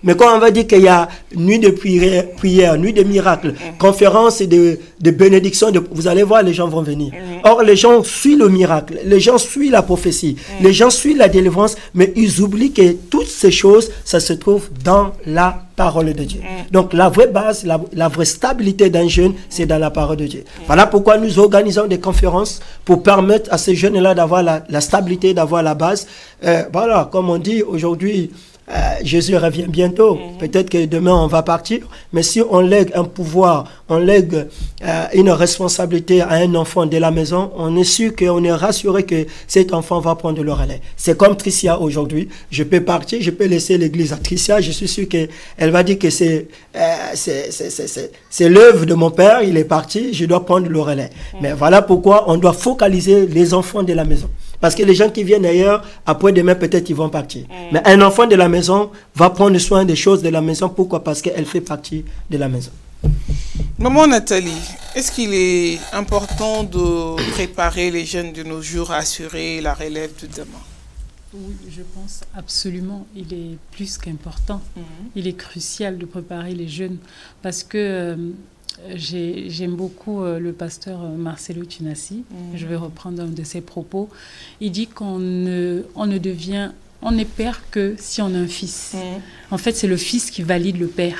Mais quand on va dire qu'il y a nuit de prière, nuit de miracles, conférence de bénédiction, vous allez voir, les gens vont venir. Or, les gens suivent le miracle, les gens suivent la prophétie, les gens suivent la délivrance, mais ils oublient que toutes ces choses, ça se trouve dans la parole de Dieu. Donc, la vraie base, la vraie stabilité d'un jeune, c'est dans la parole de Dieu. Voilà pourquoi nous organisons des conférences pour permettre à ces jeunes-là d'avoir la stabilité, d'avoir la base. Voilà, comme on dit aujourd'hui, Jésus revient bientôt. Peut-être que demain on va partir, mais si on lègue un pouvoir, on lègue une responsabilité à un enfant de la maison, on est sûr qu'on est rassuré que cet enfant va prendre le relais. C'est comme Tricia aujourd'hui. Je peux partir, je peux laisser l'église à Tricia. Je suis sûr qu'elle va dire que c'est l'œuvre de mon père, il est parti, je dois prendre le relais. Mais voilà pourquoi on doit focaliser les enfants de la maison. Parce que les gens qui viennent ailleurs, après-demain, peut-être ils vont partir. Mais un enfant de la maison va prendre soin des choses de la maison. Pourquoi? Parce qu'elle fait partie de la maison. Maman Nathalie, est-ce qu'il est important de préparer les jeunes de nos jours à assurer la relève de demain? Oui, je pense absolument. Il est plus qu'important. Il est crucial de préparer les jeunes parce que... j'aime beaucoup le pasteur Marcelo Tunasi. Je vais reprendre un de ses propos. Il dit qu'on n'est père que si on a un fils. En fait, c'est le fils qui valide le père.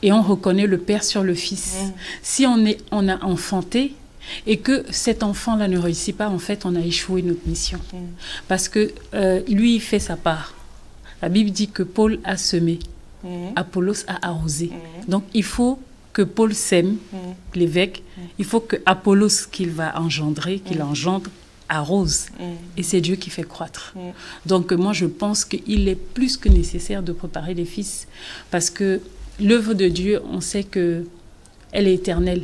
Et on reconnaît le père sur le fils. Si on a enfanté et que cet enfant-là ne réussit pas, en fait, on a échoué notre mission. Parce que lui, il fait sa part. La Bible dit que Paul a semé, Apollos a arrosé. Donc, il faut que Paul sème, l'évêque, il faut que Apollos qu'il va engendrer, qu'il engendre, arrose. Et c'est Dieu qui fait croître. Donc moi, je pense qu'il est plus que nécessaire de préparer les fils. Parce que l'œuvre de Dieu, on sait qu'elle est éternelle.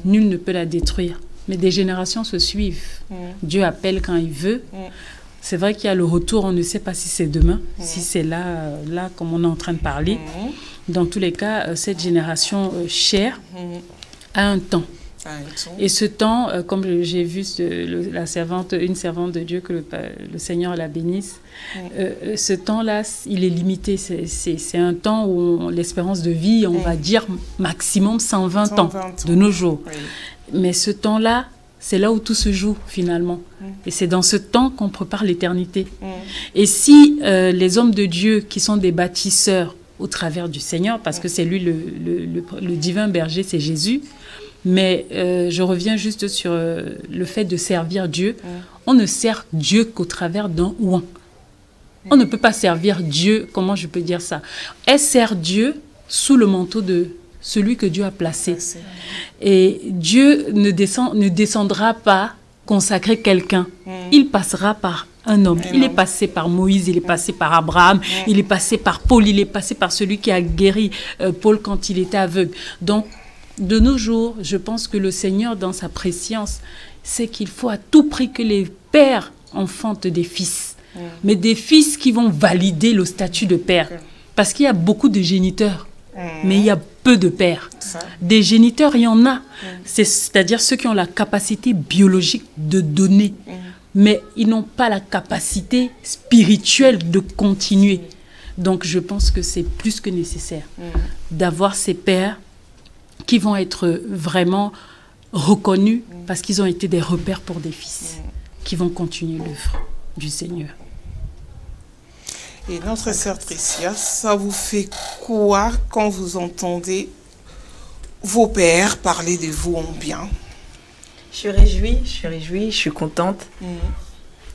Nul ne peut la détruire. Mais des générations se suivent. Dieu appelle quand il veut. C'est vrai qu'il y a le retour, on ne sait pas si c'est demain, si c'est là comme on est en train de parler. Dans tous les cas, cette génération chère a un temps. Et ce temps, comme j'ai vu une servante de Dieu, que le Seigneur la bénisse, ce temps-là, il est limité. C'est un temps où l'espérance de vie, on va dire maximum 120 ans de nos jours. Mais ce temps-là, c'est là où tout se joue finalement. Et c'est dans ce temps qu'on prépare l'éternité. Et si les hommes de Dieu qui sont des bâtisseurs au travers du Seigneur, parce que c'est lui le divin berger, c'est Jésus, mais je reviens juste sur le fait de servir Dieu. On ne sert Dieu qu'au travers d'un ouin. On ne peut pas servir Dieu, comment je peux dire ça? Elle sert Dieu sous le manteau de celui que Dieu a placé. Et Dieu ne descendra pas consacrer quelqu'un. Il passera par un homme. Il est passé par Moïse, il est passé par Abraham, il est passé par Paul, il est passé par celui qui a guéri Paul quand il était aveugle. Donc, de nos jours, je pense que le Seigneur, dans sa préscience, sait qu'il faut à tout prix que les pères enfantent des fils. Mais des fils qui vont valider le statut de père. Parce qu'il y a beaucoup de géniteurs. Mais il y a peu de pères. Des géniteurs, il y en a. C'est-à-dire ceux qui ont la capacité biologique de donner. Mais ils n'ont pas la capacité spirituelle de continuer. Donc je pense que c'est plus que nécessaire d'avoir ces pères qui vont être vraiment reconnus parce qu'ils ont été des repères pour des fils. qui vont continuer l'œuvre du Seigneur. Et notre sœur Tricia, ça vous fait quoi quand vous entendez vos pères parler de vous en bien? Je suis réjouie, je suis contente.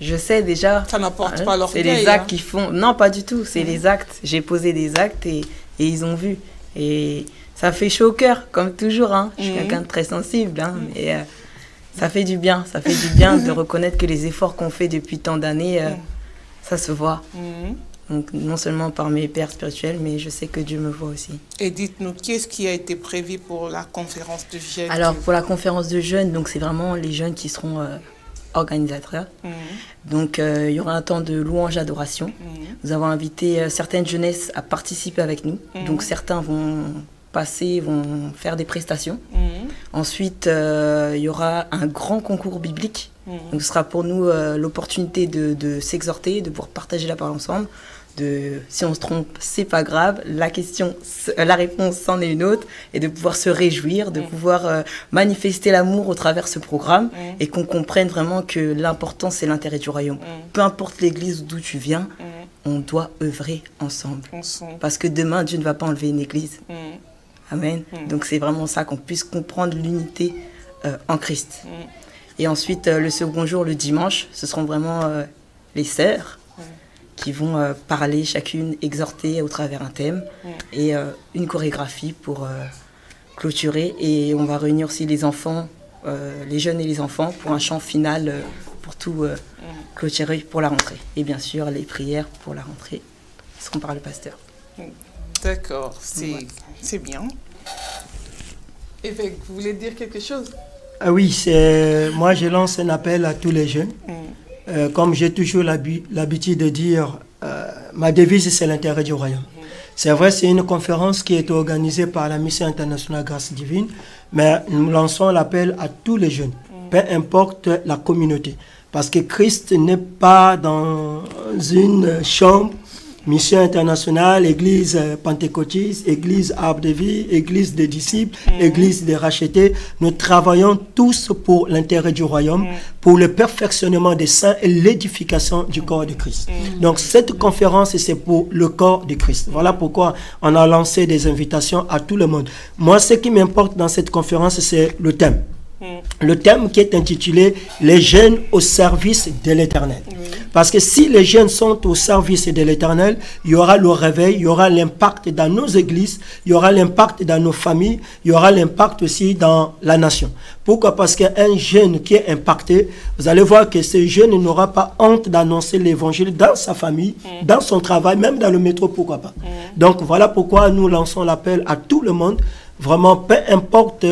Je sais déjà... Ça n'apporte pas l'orgueil. C'est les actes qui font... Non, pas du tout, c'est les actes. J'ai posé des actes et ils ont vu. Et ça fait chaud au cœur, comme toujours. Je suis quelqu'un de très sensible. Et ça fait du bien. Ça fait du bien de reconnaître que les efforts qu'on fait depuis tant d'années, ça se voit. Donc, non seulement par mes pères spirituels, mais je sais que Dieu me voit aussi. Et dites-nous, qu'est-ce qui a été prévu pour la conférence de jeunes? Alors, pour la conférence de jeunes, donc c'est vraiment les jeunes qui seront organisateurs. Donc, il y aura un temps de louange adoration. Nous avons invité certaines jeunesses à participer avec nous. Donc, certains vont vont faire des prestations. Ensuite, il y aura un grand concours biblique. Donc, ce sera pour nous l'opportunité de s'exhorter, de pouvoir partager la parole ensemble. Si on se trompe, c'est pas grave. La réponse, c'en est une autre. Et de pouvoir se réjouir, de pouvoir manifester l'amour au travers de ce programme et qu'on comprenne vraiment que l'important, c'est l'intérêt du royaume. Peu importe l'église d'où tu viens, on doit œuvrer ensemble. Parce que demain, Dieu ne va pas enlever une église. Amen. Donc, c'est vraiment ça, qu'on puisse comprendre l'unité en Christ. Et ensuite, le second jour, le dimanche, ce seront vraiment les sœurs qui vont parler chacune, exhorter au travers un thème et une chorégraphie pour clôturer. Et on va réunir aussi les enfants, les jeunes et les enfants pour un chant final pour tout clôturer pour la rentrée. Et bien sûr, les prières pour la rentrée seront par le pasteur. D'accord, c'est bien. Évêque, vous voulez dire quelque chose? Ah oui, moi je lance un appel à tous les jeunes. Comme j'ai toujours l'habitude de dire, ma devise c'est l'intérêt du royaume. C'est vrai, c'est une conférence qui est organisée par la Mission internationale Grâce Divine, mais nous lançons l'appel à tous les jeunes, peu importe la communauté. Parce que Christ n'est pas dans une chambre, Mission internationale, Église pentecôtiste, Église arbre de vie, Église des disciples, Église des rachetés. Nous travaillons tous pour l'intérêt du royaume, pour le perfectionnement des saints et l'édification du corps de Christ. Donc cette conférence, c'est pour le corps de Christ. Voilà pourquoi on a lancé des invitations à tout le monde. Moi, ce qui m'importe dans cette conférence, c'est le thème. Le thème qui est intitulé « Les jeunes au service de l'Éternel ». Parce que si les jeunes sont au service de l'Éternel, il y aura le réveil, il y aura l'impact dans nos églises, il y aura l'impact dans nos familles, il y aura l'impact aussi dans la nation. Pourquoi? Parce qu'un jeune qui est impacté, vous allez voir que ce jeune n'aura pas honte d'annoncer l'évangile dans sa famille, dans son travail, même dans le métro, pourquoi pas. Donc voilà pourquoi nous lançons l'appel à tout le monde, vraiment peu importe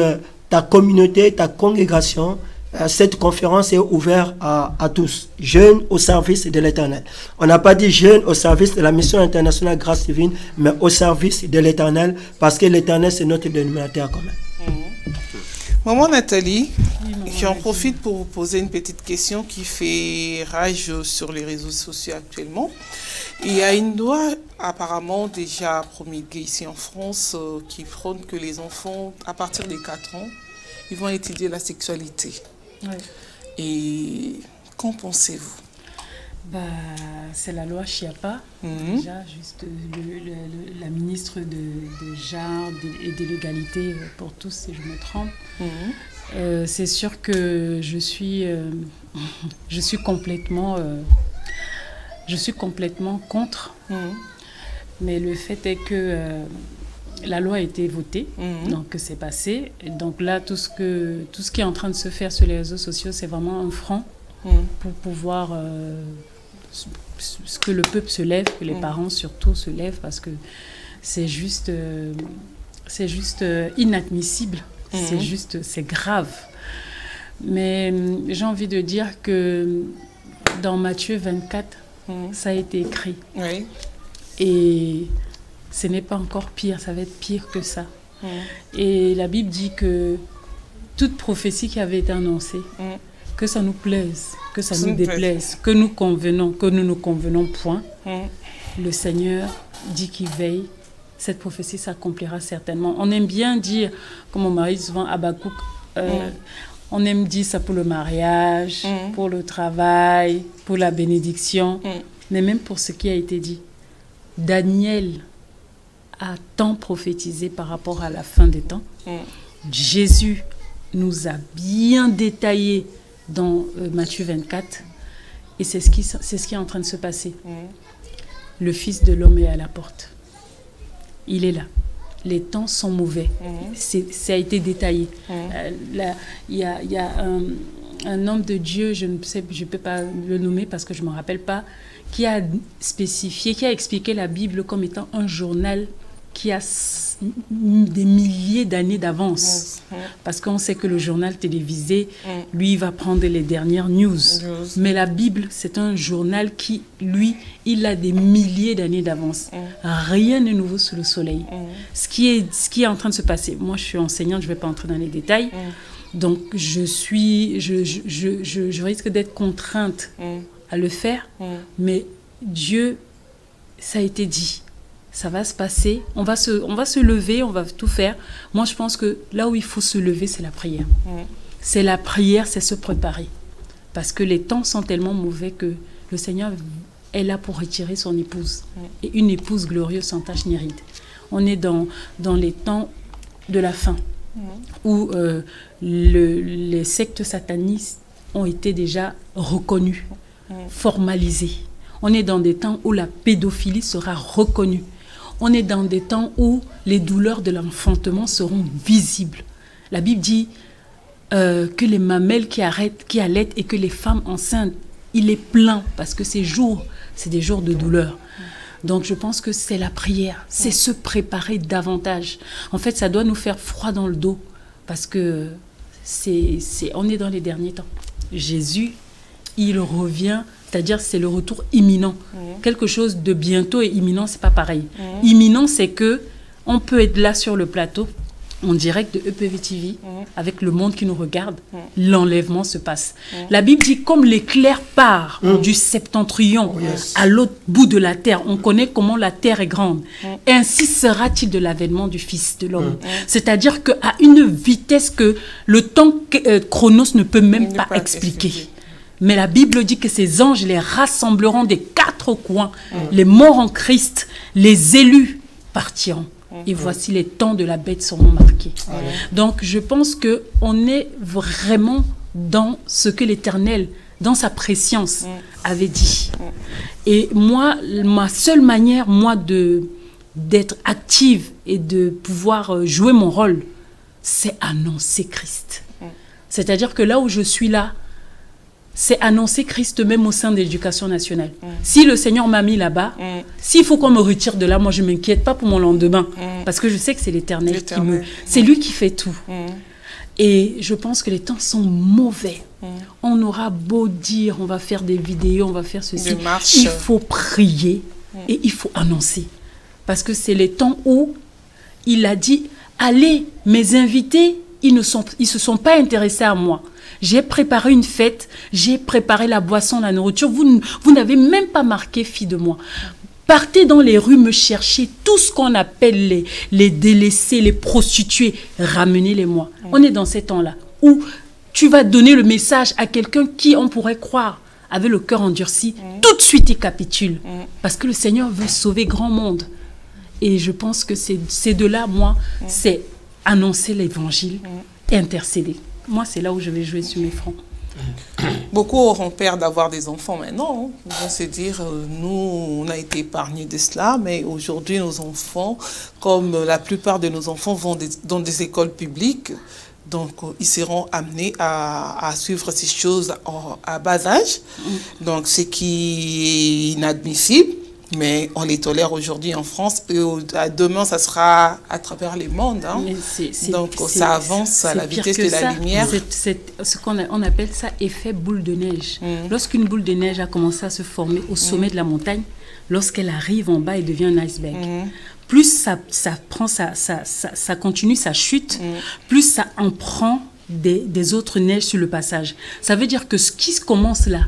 ta communauté, ta congrégation, cette conférence est ouverte à tous, jeunes au service de l'Éternel. On n'a pas dit jeunes au service de la Mission internationale Grâce Divine, mais au service de l'Éternel, parce que l'Éternel, c'est notre dénominateur commun. Maman Nathalie, j'en profite pour vous poser une petite question qui fait rage sur les réseaux sociaux actuellement. Il y a une loi apparemment déjà promulguée ici en France qui prône que les enfants, à partir de 4 ans, ils vont étudier la sexualité. Et qu'en pensez-vous? C'est la loi Chiappa, déjà, juste la ministre de genre et de l'égalité pour tous, si je me trompe. C'est sûr que je suis complètement contre, mais le fait est que la loi a été votée, donc c'est passé. Et donc là, tout ce qui est en train de se faire sur les réseaux sociaux, c'est vraiment un front pour pouvoir que le peuple se lève, que les parents surtout se lèvent, parce que c'est juste inadmissible, c'est grave. Mais j'ai envie de dire que dans Matthieu 24, ça a été écrit. Et ce n'est pas encore pire, ça va être pire que ça. Et la Bible dit que toute prophétie qui avait été annoncée, que ça nous plaise, que ça nous déplaise, que nous nous convenons point, le Seigneur dit qu'il veille, cette prophétie s'accomplira certainement. On aime bien dire, comme mon mari dit souvent, Habakkuk, On aime dire ça pour le mariage, pour le travail, pour la bénédiction, mais même pour ce qui a été dit. Daniel a tant prophétisé par rapport à la fin des temps. Jésus nous a bien détaillé dans Matthieu 24, et c'est ce qui est en train de se passer. Le Fils de l'homme est à la porte. Il est là. Les temps sont mauvais. Ça a été détaillé. Il y a un homme de Dieu, je ne peux pas le nommer parce que je ne me rappelle pas, qui a spécifié, qui a expliqué la Bible comme étant un journal qui a des milliers d'années d'avance. Parce qu'on sait que le journal télévisé, lui, va prendre les dernières news. Mais la Bible, c'est un journal qui, lui, il a des milliers d'années d'avance. Rien n'est nouveau sous le soleil. Ce qui est en train de se passer, moi, je suis enseignante, je ne vais pas entrer dans les détails. Donc, je risque d'être contrainte à le faire. Mais Dieu, ça a été dit. Ça va se passer, on va se lever, on va tout faire. Moi, je pense que là où il faut se lever, c'est la prière. C'est la prière, c'est se préparer. Parce que les temps sont tellement mauvais que le Seigneur est là pour retirer son épouse. Et une épouse glorieuse sans tache ni ride. On est dans les temps de la fin, où les sectes satanistes ont été déjà reconnus, formalisés. On est dans des temps où la pédophilie sera reconnue. On est dans des temps où les douleurs de l'enfantement seront visibles. La Bible dit que les mamelles qui allaitent et que les femmes enceintes, il est plein parce que c'est des jours de douleur. Donc je pense que c'est la prière, c'est se préparer davantage. En fait, ça doit nous faire froid dans le dos parce que on est dans les derniers temps. Jésus, il revient. C'est-à-dire c'est le retour imminent. Quelque chose de bientôt et imminent, c'est pas pareil. Imminent, c'est que on peut être là sur le plateau, en direct de EPV TV, avec le monde qui nous regarde. L'enlèvement se passe. La Bible dit comme l'éclair part du septentrion à l'autre bout de la terre. On connaît comment la terre est grande. Ainsi sera-t-il de l'avènement du Fils de l'homme. C'est-à-dire qu'à une vitesse que le temps chronos ne peut même pas expliquer. Mais la Bible dit que ces anges les rassembleront des quatre coins. Les morts en Christ, les élus partiront. Et voici les temps de la bête seront marqués. Donc je pense qu'on est vraiment dans ce que l'Éternel, dans sa préscience, avait dit. Et moi, ma seule manière, moi, d'être active et de pouvoir jouer mon rôle, c'est annoncer Christ. C'est-à-dire que là où je suis là, c'est annoncer Christ même au sein de l'éducation nationale. Si le Seigneur m'a mis là-bas, s'il faut qu'on me retire de là, moi je ne m'inquiète pas pour mon lendemain. Parce que je sais que c'est l'Éternel qui me... C'est lui qui fait tout. Et je pense que les temps sont mauvais. On aura beau dire, on va faire des vidéos, on va faire ceci. Il faut prier et il faut annoncer. Parce que c'est les temps où il a dit, allez, mes invités, ils ne se sont pas intéressés à moi. J'ai préparé une fête, j'ai préparé la boisson, la nourriture. Vous n'avez même pas marqué fille de moi. Partez dans les rues me chercher tout ce qu'on appelle les délaissés, les prostituées. Ramenez-les-moi. On est dans ces temps-là où tu vas donner le message à quelqu'un qui, on pourrait croire, avait le cœur endurci. Tout de suite, il capitule. Parce que le Seigneur veut sauver grand monde. Et je pense que c'est de là, moi, c'est annoncer l'évangile, intercéder. Moi, c'est là où je vais jouer sur mes fronts. Beaucoup auront peur d'avoir des enfants maintenant. Ils vont se dire, nous, on a été épargnés de cela, mais aujourd'hui, nos enfants, comme la plupart de nos enfants vont dans des écoles publiques, donc ils seront amenés à suivre ces choses à bas âge. Donc, ce qui est inadmissible. Mais on les tolère aujourd'hui en France et demain, ça sera à travers les mondes. Hein. Donc, ça avance à la vitesse de la lumière. C'est ce qu'on appelle ça effet boule de neige. Lorsqu'une boule de neige a commencé à se former au sommet de la montagne, lorsqu'elle arrive en bas, elle devient un iceberg. Plus ça continue sa chute, plus ça en prend des autres neiges sur le passage. Ça veut dire que ce qui commence là,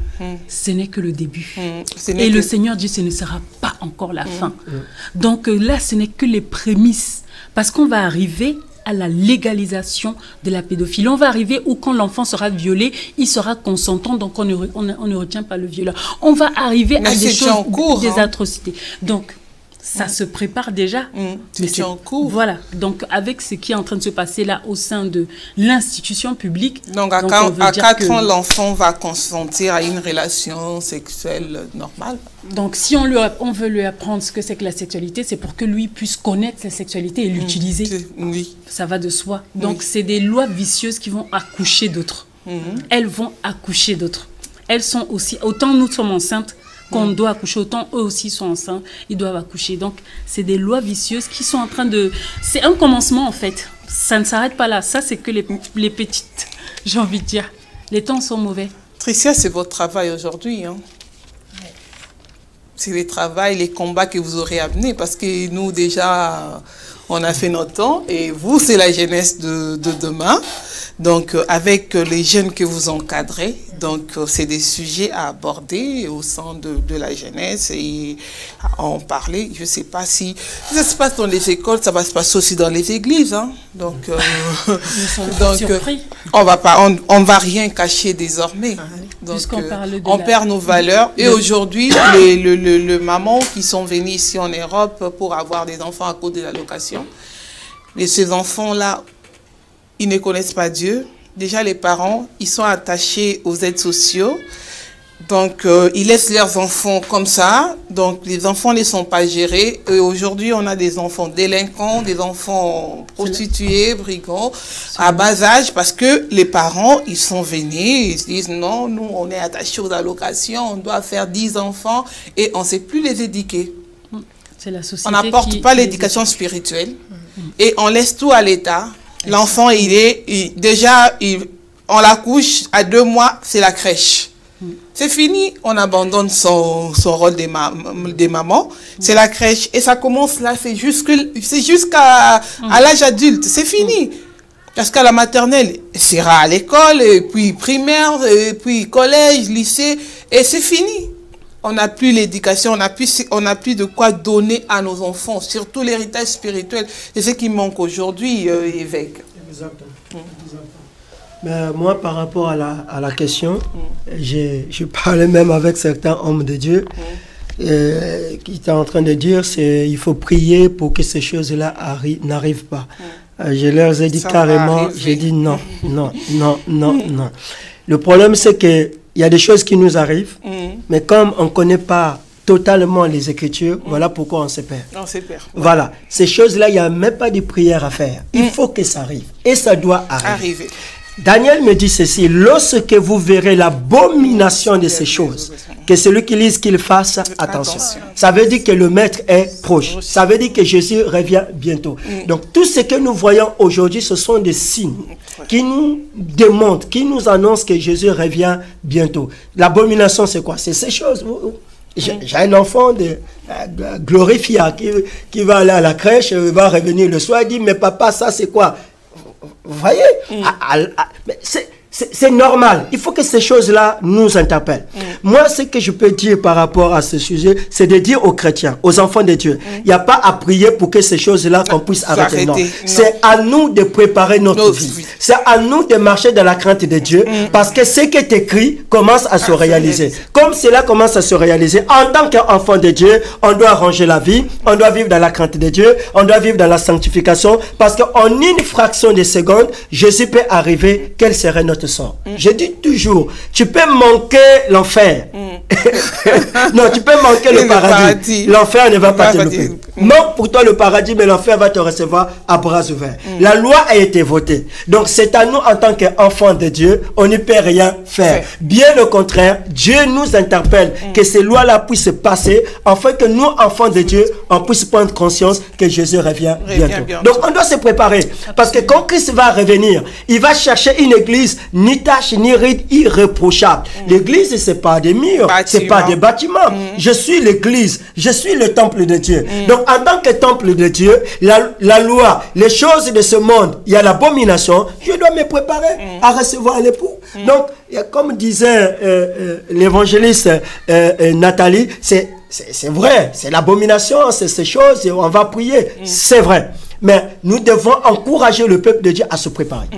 ce n'est que le début. Et le Seigneur dit, ce ne sera pas encore la fin. Donc là, ce n'est que les prémices. Parce qu'on va arriver à la légalisation de la pédophilie. On va arriver où quand l'enfant sera violé, il sera consentant, donc on ne retient pas le violeur. On va arriver à des choses, des atrocités. Donc, ça se prépare déjà. C'est en cours. Voilà. Donc, avec ce qui est en train de se passer là au sein de l'institution publique. Donc, à 4 ans, l'enfant va consentir à une relation sexuelle normale. Donc, si on veut lui apprendre ce que c'est que la sexualité, c'est pour que lui puisse connaître la sexualité et l'utiliser. Oui. Ça va de soi. Donc, c'est des lois vicieuses qui vont accoucher d'autres. Elles vont accoucher d'autres. Elles sont aussi... Autant nous sommes enceintes, qu'on doit accoucher, autant eux aussi sont enceints, ils doivent accoucher. Donc, c'est des lois vicieuses qui sont en train de... C'est un commencement, en fait. Ça ne s'arrête pas là. Ça, c'est que les petites, j'ai envie de dire. Les temps sont mauvais. Tricia, c'est votre travail aujourd'hui. Hein? Ouais. C'est le travail, les combats que vous aurez amenés. Parce que nous, déjà, on a fait notre temps. Et vous, c'est la jeunesse de demain. Donc, avec les jeunes que vous encadrez, donc c'est des sujets à aborder au sein de la jeunesse et à en parler. Je ne sais pas si ça se passe dans les écoles, ça va se passer aussi dans les églises. Hein. Donc, on va rien cacher désormais. Donc, on perd nos valeurs. Et aujourd'hui, les mamans qui sont venues ici en Europe pour avoir des enfants à cause de l'allocation, et ces enfants-là, ils ne connaissent pas Dieu. Déjà, les parents, ils sont attachés aux aides sociaux. Donc, ils laissent leurs enfants comme ça. Donc, les enfants ne sont pas gérés. Et aujourd'hui, on a des enfants délinquants, des enfants prostitués, brigands, à bas âge, parce que les parents, ils sont venus, ils se disent, non, nous, on est attachés aux allocations, on doit faire 10 enfants et on ne sait plus les éduquer. C'est la société. On n'apporte pas l'éducation spirituelle et on laisse tout à l'État. L'enfant, on l'accouche à 2 mois, c'est la crèche. C'est fini, on abandonne son rôle des mamans, c'est la crèche. Et ça commence là, c'est jusqu'à l'âge adulte, c'est fini. Parce qu'à la maternelle, elle sera à l'école, et puis primaire, et puis collège, lycée, et c'est fini. On n'a plus l'éducation, on n'a plus de quoi donner à nos enfants, surtout l'héritage spirituel. C'est ce qui manque aujourd'hui, évêque. Exactement. Mais moi, par rapport à la question, je parlais même avec certains hommes de Dieu qui étaient en train de dire qu'il faut prier pour que ces choses-là n'arrivent pas. Je leur ai dit carrément, j'ai dit non, non, non, non, non. Le problème, c'est que il y a des choses qui nous arrivent, mais comme on ne connaît pas totalement les Écritures, voilà pourquoi on se perd. On se perd. Voilà, ces choses-là, il n'y a même pas de prière à faire. Il faut que ça arrive. Et ça doit arriver. Daniel me dit ceci, lorsque vous verrez l'abomination de ces choses, que celui qui lise qu'il fasse attention. Ça veut dire que le maître est proche. Ça veut dire que Jésus revient bientôt. Donc tout ce que nous voyons aujourd'hui, ce sont des signes qui nous démontrent, qui nous annoncent que Jésus revient bientôt. L'abomination, c'est quoi? C'est ces choses. J'ai un enfant glorifié qui va aller à la crèche, il va revenir le soir, il dit, mais papa, ça c'est quoi? Vous voyez, c'est normal. Il faut que ces choses-là nous interpellent. Moi, ce que je peux dire par rapport à ce sujet, c'est de dire aux chrétiens, aux enfants de Dieu, il n'y a pas à prier pour que ces choses-là qu'on puisse arrêter. Non. C'est à nous de préparer notre vie. C'est à nous de marcher dans la crainte de Dieu, parce que ce qui est écrit commence à se réaliser. Comme cela commence à se réaliser, en tant qu'enfant de Dieu, on doit ranger la vie, on doit vivre dans la crainte de Dieu, on doit vivre dans la sanctification, parce qu'en une fraction de seconde, Jésus peut arriver, quel serait notre sort? Je dis toujours, tu peux manquer l'enfer. Non, tu peux manquer le paradis. L'enfer ne va pas te louper. Manque pour toi le paradis, mais l'enfer va te recevoir à bras ouverts. La loi a été votée. Donc c'est à nous en tant qu'enfants de Dieu, on ne peut rien faire. Bien au contraire, Dieu nous interpelle que ces lois-là puissent passer, afin que nous, enfants de Dieu, on puisse prendre conscience que Jésus revient bientôt. Donc on doit se préparer. Parce que quand Christ va revenir, il va chercher une église ni tache ni ride, irréprochable. L'église, ce n'est pas des murs, ce n'est pas des bâtiments. Je suis l'église, je suis le temple de Dieu. Donc en tant que temple de Dieu, la loi, les choses de ce monde, il y a l'abomination, je dois me préparer à recevoir l'époux. Donc, comme disait l'évangéliste Nathalie, c'est vrai, c'est l'abomination, c'est ces choses, et on va prier, c'est vrai. Mais nous devons encourager le peuple de Dieu à se préparer.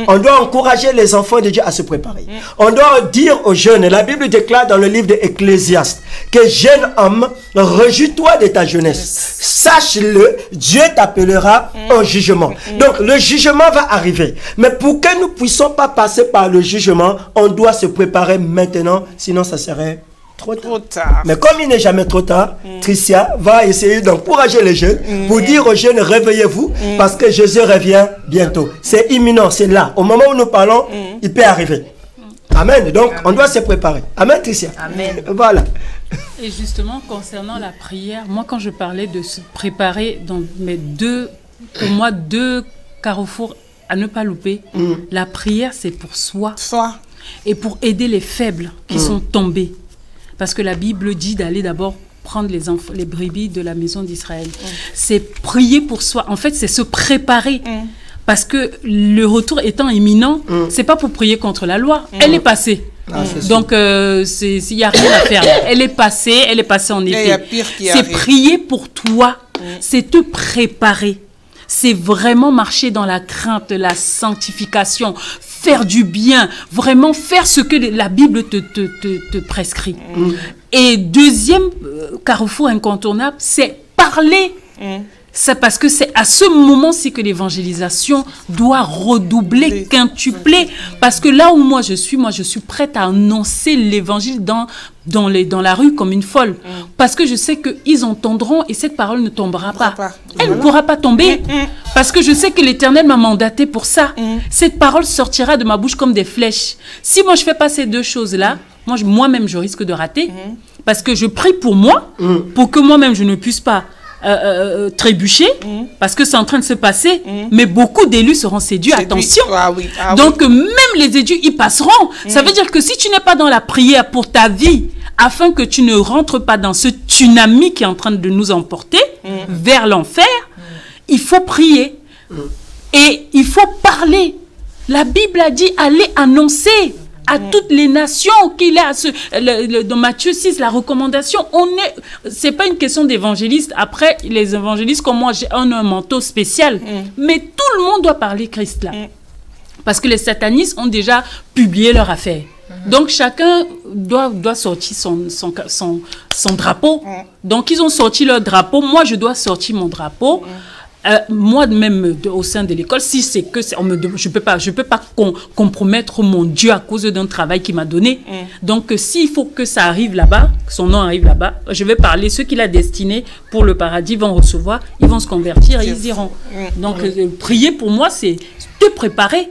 On doit encourager les enfants de Dieu à se préparer. On doit dire aux jeunes, la Bible déclare dans le livre de Ecclésiaste, que jeune homme, réjouis-toi de ta jeunesse. Sache-le, Dieu t'appellera au jugement. Donc le jugement va arriver. Mais pour que nous ne puissions pas passer par le jugement, on doit se préparer maintenant, sinon ça serait trop tard. Mais comme il n'est jamais trop tard, Tricia va essayer d'encourager les jeunes pour dire aux jeunes, réveillez-vous parce que Jésus revient bientôt. C'est imminent, c'est là. Au moment où nous parlons, il peut arriver. Amen. Donc, on doit se préparer. Amen, Tricia. Amen. Voilà. Et justement, concernant la prière, moi, quand je parlais de se préparer dans mes deux carrefours à ne pas louper, la prière, c'est pour soi. Et pour aider les faibles qui sont tombés. Parce que la Bible dit d'aller d'abord prendre les brebis de la maison d'Israël. C'est prier pour soi. En fait, c'est se préparer. Parce que le retour étant imminent, c'est pas pour prier contre la loi. Elle est passée. Donc, il n'y a rien à faire. Elle est passée en été. C'est prier pour toi. C'est te préparer. C'est vraiment marcher dans la crainte, la sanctification, faire du bien, vraiment faire ce que la Bible te prescrit. Et deuxième carrefour incontournable, c'est parler. C'est parce que c'est à ce moment-ci que l'évangélisation doit redoubler, quintupler. Parce que là où moi je suis prête à annoncer l'évangile dans la rue comme une folle. Parce que je sais qu'ils entendront et cette parole ne tombera pas. Elle ne pourra pas tomber. Parce que je sais que l'Éternel m'a mandaté pour ça. Cette parole sortira de ma bouche comme des flèches. Si moi je ne fais pas ces deux choses-là, moi-même je risque de rater. Parce que je prie pour moi, pour que moi-même je ne puisse pas trébucher, parce que c'est en train de se passer, mais beaucoup d'élus seront séduits, attention. Donc même les élus y passeront. Ça veut dire que si tu n'es pas dans la prière pour ta vie, afin que tu ne rentres pas dans ce tsunami qui est en train de nous emporter vers l'enfer, il faut prier. Et il faut parler. La Bible a dit, allez annoncer à toutes les nations qu'il est dans Matthieu 6, la recommandation. C'est pas une question d'évangéliste. Après, les évangélistes comme moi, j'ai un manteau spécial. Mais tout le monde doit parler Christ là. Parce que les satanistes ont déjà publié leur affaire. Donc chacun doit sortir son drapeau. Donc ils ont sorti leur drapeau. Moi, je dois sortir mon drapeau. Moi-même au sein de l'école, si c'est que je peux pas compromettre mon Dieu à cause d'un travail qu'il m'a donné. Donc s'il faut que ça arrive là-bas, que son nom arrive là-bas, je vais parler. Ceux qu'il a destinés pour le paradis vont recevoir, ils vont se convertir et ils iront. Donc prier pour moi, c'est te préparer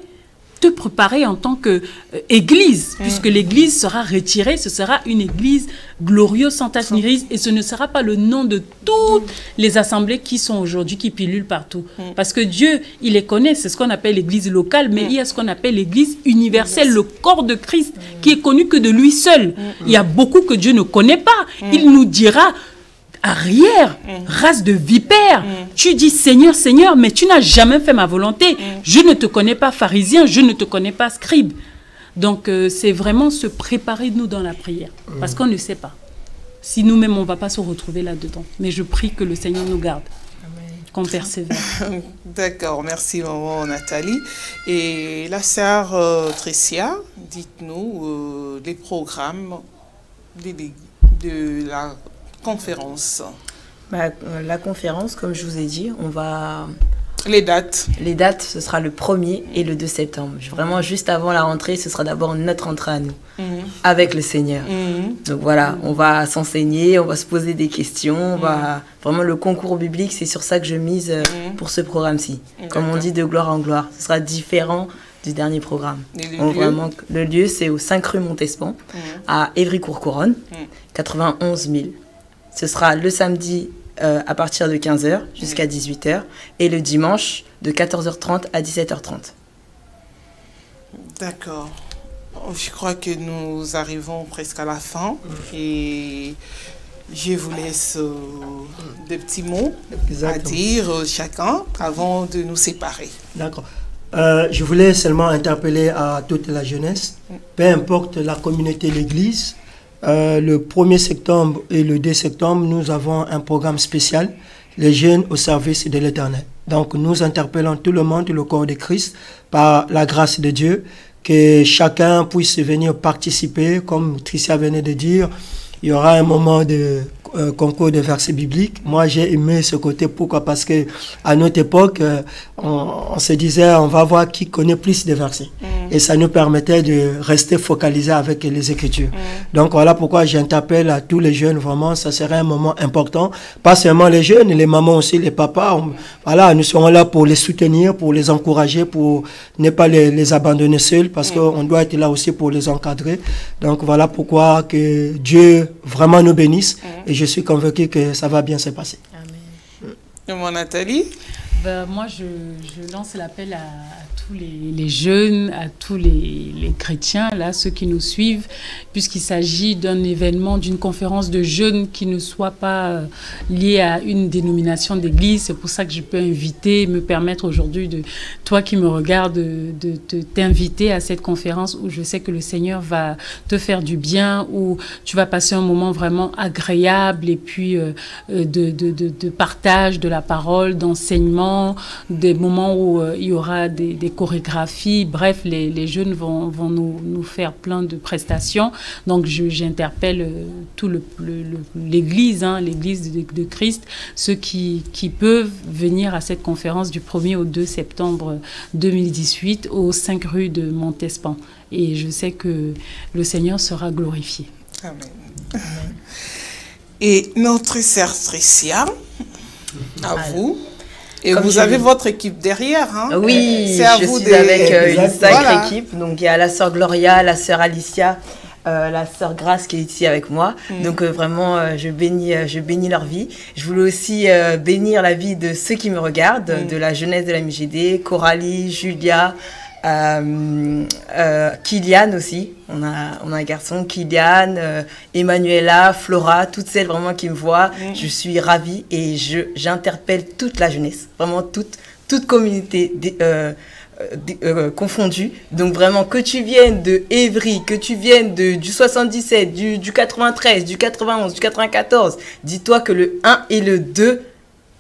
en tant qu'église, puisque l'église sera retirée, ce sera une église glorieuse, sans tache ni risque, et ce ne sera pas le nom de toutes les assemblées qui sont aujourd'hui, qui pilulent partout. Parce que Dieu, il les connaît, c'est ce qu'on appelle l'église locale, mais il y a ce qu'on appelle l'église universelle, le corps de Christ, qui est connu que de lui seul. Il y a beaucoup que Dieu ne connaît pas. Il nous dira... arrière, race de vipères. Tu dis Seigneur, Seigneur, mais tu n'as jamais fait ma volonté. Je ne te connais pas pharisien, je ne te connais pas scribe. Donc c'est vraiment se préparer nous dans la prière. Parce qu'on ne sait pas. Si nous-mêmes on ne va pas se retrouver là-dedans. Mais je prie que le Seigneur nous garde. Qu'on persévère. D'accord, merci maman Nathalie. Et la sœur Tricia, dites-nous les programmes de la conférence. La conférence, comme je vous ai dit, on va... Les dates, ce sera le 1er et le 2 septembre. Vraiment, juste avant la rentrée, ce sera d'abord notre entrée à nous, avec le Seigneur. Donc voilà, on va s'enseigner, on va se poser des questions. Vraiment, le concours biblique, c'est sur ça que je mise pour ce programme-ci. Comme on dit, de gloire en gloire. Ce sera différent du dernier programme. Le lieu, c'est au 5 rue Montespan, à Évry-Courcouronne, 91 000. Ce sera le samedi à partir de 15h jusqu'à 18h et le dimanche de 14h30 à 17h30. D'accord. Je crois que nous arrivons presque à la fin et je vous laisse des petits mots à dire chacun avant de nous séparer. D'accord. Je voulais seulement interpeller à toute la jeunesse, peu importe la communauté, l'église. Le 1er septembre et le 2 septembre, nous avons un programme spécial, les jeunes au service de l'Éternel. Donc nous interpellons tout le monde, le corps de Christ, par la grâce de Dieu, que chacun puisse venir participer, comme Tricia venait de dire. Il y aura un moment de concours de versets bibliques. Moi, j'ai aimé ce côté. Pourquoi? Parce que à notre époque, on se disait, on va voir qui connaît plus de versets. Et ça nous permettait de rester focalisé avec les Écritures. Donc, voilà pourquoi j'interpelle à tous les jeunes. Vraiment, ça serait un moment important. Pas seulement les jeunes, les mamans aussi, les papas. Voilà, nous serons là pour les soutenir, pour les encourager, pour ne pas les abandonner seuls, parce qu'on doit être là aussi pour les encadrer. Donc, voilà pourquoi que Dieu vraiment nous bénisse. Et je suis convaincu que ça va bien se passer. Amen. Et moi, Nathalie? Moi, je lance l'appel à tous les jeunes, à tous les chrétiens, là, ceux qui nous suivent, puisqu'il s'agit d'un événement, d'une conférence de jeunes qui ne soit pas liée à une dénomination d'église. C'est pour ça que je peux inviter, me permettre aujourd'hui, toi qui me regardes, de t'inviter à cette conférence où je sais que le Seigneur va te faire du bien, où tu vas passer un moment vraiment agréable et puis de partage de la parole, d'enseignement, des moments où il y aura des chorégraphies. Bref, les jeunes vont nous faire plein de prestations. Donc, j'interpelle tout l'Église, l'Église de Christ, ceux qui peuvent venir à cette conférence du 1er au 2 septembre 2018 aux 5 rues de Montespan. Et je sais que le Seigneur sera glorifié. Amen. Amen. Et notre sœur Tricia, à vous. Et comme vous avez votre équipe derrière, hein? Oui, je suis avec une sacrée équipe. Donc, il y a la sœur Gloria, la sœur Alicia, la sœur Grace qui est ici avec moi. Donc, vraiment, je bénis leur vie. Je voulais aussi bénir la vie de ceux qui me regardent, de la jeunesse de la MJD, Coralie, Julia, Kylian aussi. On a un garçon, Kylian, Emmanuela, Flora, toutes celles vraiment qui me voient. Je suis ravie et j'interpelle toute la jeunesse, vraiment toute communauté confondue. Donc vraiment, que tu viennes de Évry, que tu viennes du 77, du 93, du 91, du 94, dis-toi que le 1 et le 2,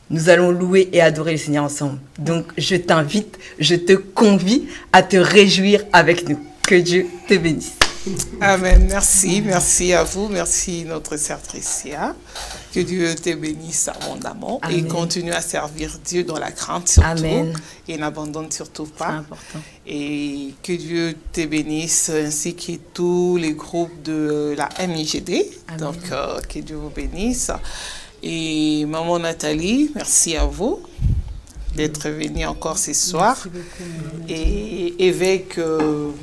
nous allons louer et adorer le Seigneur ensemble. Donc, je t'invite, je te convie à te réjouir avec nous. Que Dieu te bénisse. Amen. Merci. Merci à vous. Merci notre sœur Tricia. Que Dieu te bénisse abondamment. Amen. Et continue à servir Dieu dans la crainte surtout. Amen. Et n'abandonne surtout pas. C'est important. Et que Dieu te bénisse ainsi que tous les groupes de la MJD. Amen. Donc, que Dieu vous bénisse. Et maman Nathalie, merci à vous d'être venue encore ce soir. Et évêque,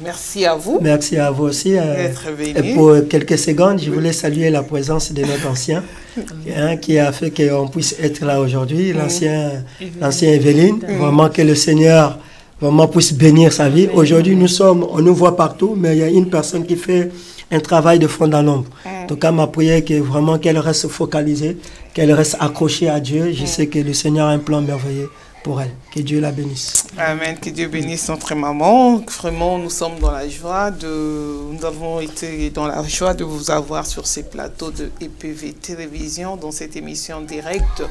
merci à vous. Merci à vous aussi. D'être venu. Pour quelques secondes, je voulais saluer la présence de notre ancien qui a fait qu'on puisse être là aujourd'hui, l'ancien Evelyne. Vraiment que le Seigneur vraiment puisse bénir sa vie. Aujourd'hui, on nous voit partout, mais il y a une personne qui fait un travail de fond dans l'ombre. En tout cas, ma prière est que vraiment qu'elle reste focalisée, qu'elle reste accrochée à Dieu. Je sais que le Seigneur a un plan merveilleux pour elle. Que Dieu la bénisse. Amen. Que Dieu bénisse notre maman. Vraiment, nous sommes dans la joie nous avons été dans la joie de vous avoir sur ces plateaux de EPV Télévision, dans cette émission directe.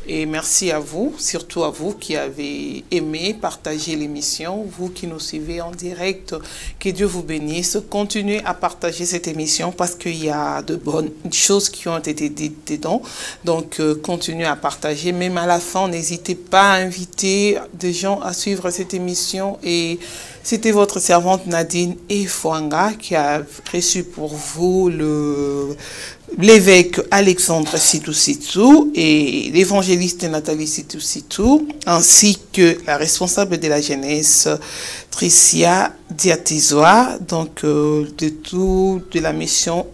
Et merci à vous, surtout à vous qui avez aimé partager l'émission, vous qui nous suivez en direct. Que Dieu vous bénisse. Continuez à partager cette émission parce qu'il y a de bonnes choses qui ont été dites dedans. Donc, continuez à partager. Même à la fin, n'hésitez pas à inviter des gens à suivre cette émission. Et c'était votre servante Nadine Efwanga qui a reçu pour vous l'évêque Alexandre Sitou et l'évangéliste Nathalie Sitou, ainsi que la responsable de la jeunesse Tricia Diatizoa, donc de la mission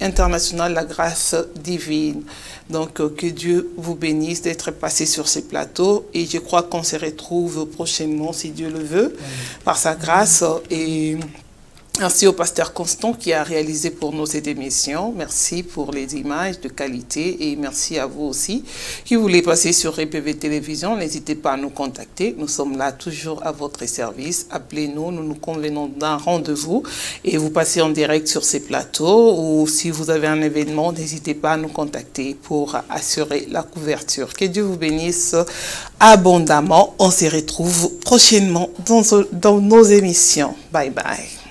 internationale La Grâce Divine. Donc, que Dieu vous bénisse d'être passé sur ces plateaux. Et je crois qu'on se retrouve prochainement, si Dieu le veut, par sa grâce. Et Merci au pasteur Constant qui a réalisé pour nous cette émission. Merci pour les images de qualité et merci à vous aussi qui voulez passer sur EPV Télévision. N'hésitez pas à nous contacter. Nous sommes là toujours à votre service. Appelez-nous, nous nous convenons d'un rendez-vous et vous passez en direct sur ces plateaux ou si vous avez un événement, n'hésitez pas à nous contacter pour assurer la couverture. Que Dieu vous bénisse abondamment. On se retrouve prochainement dans nos émissions. Bye bye.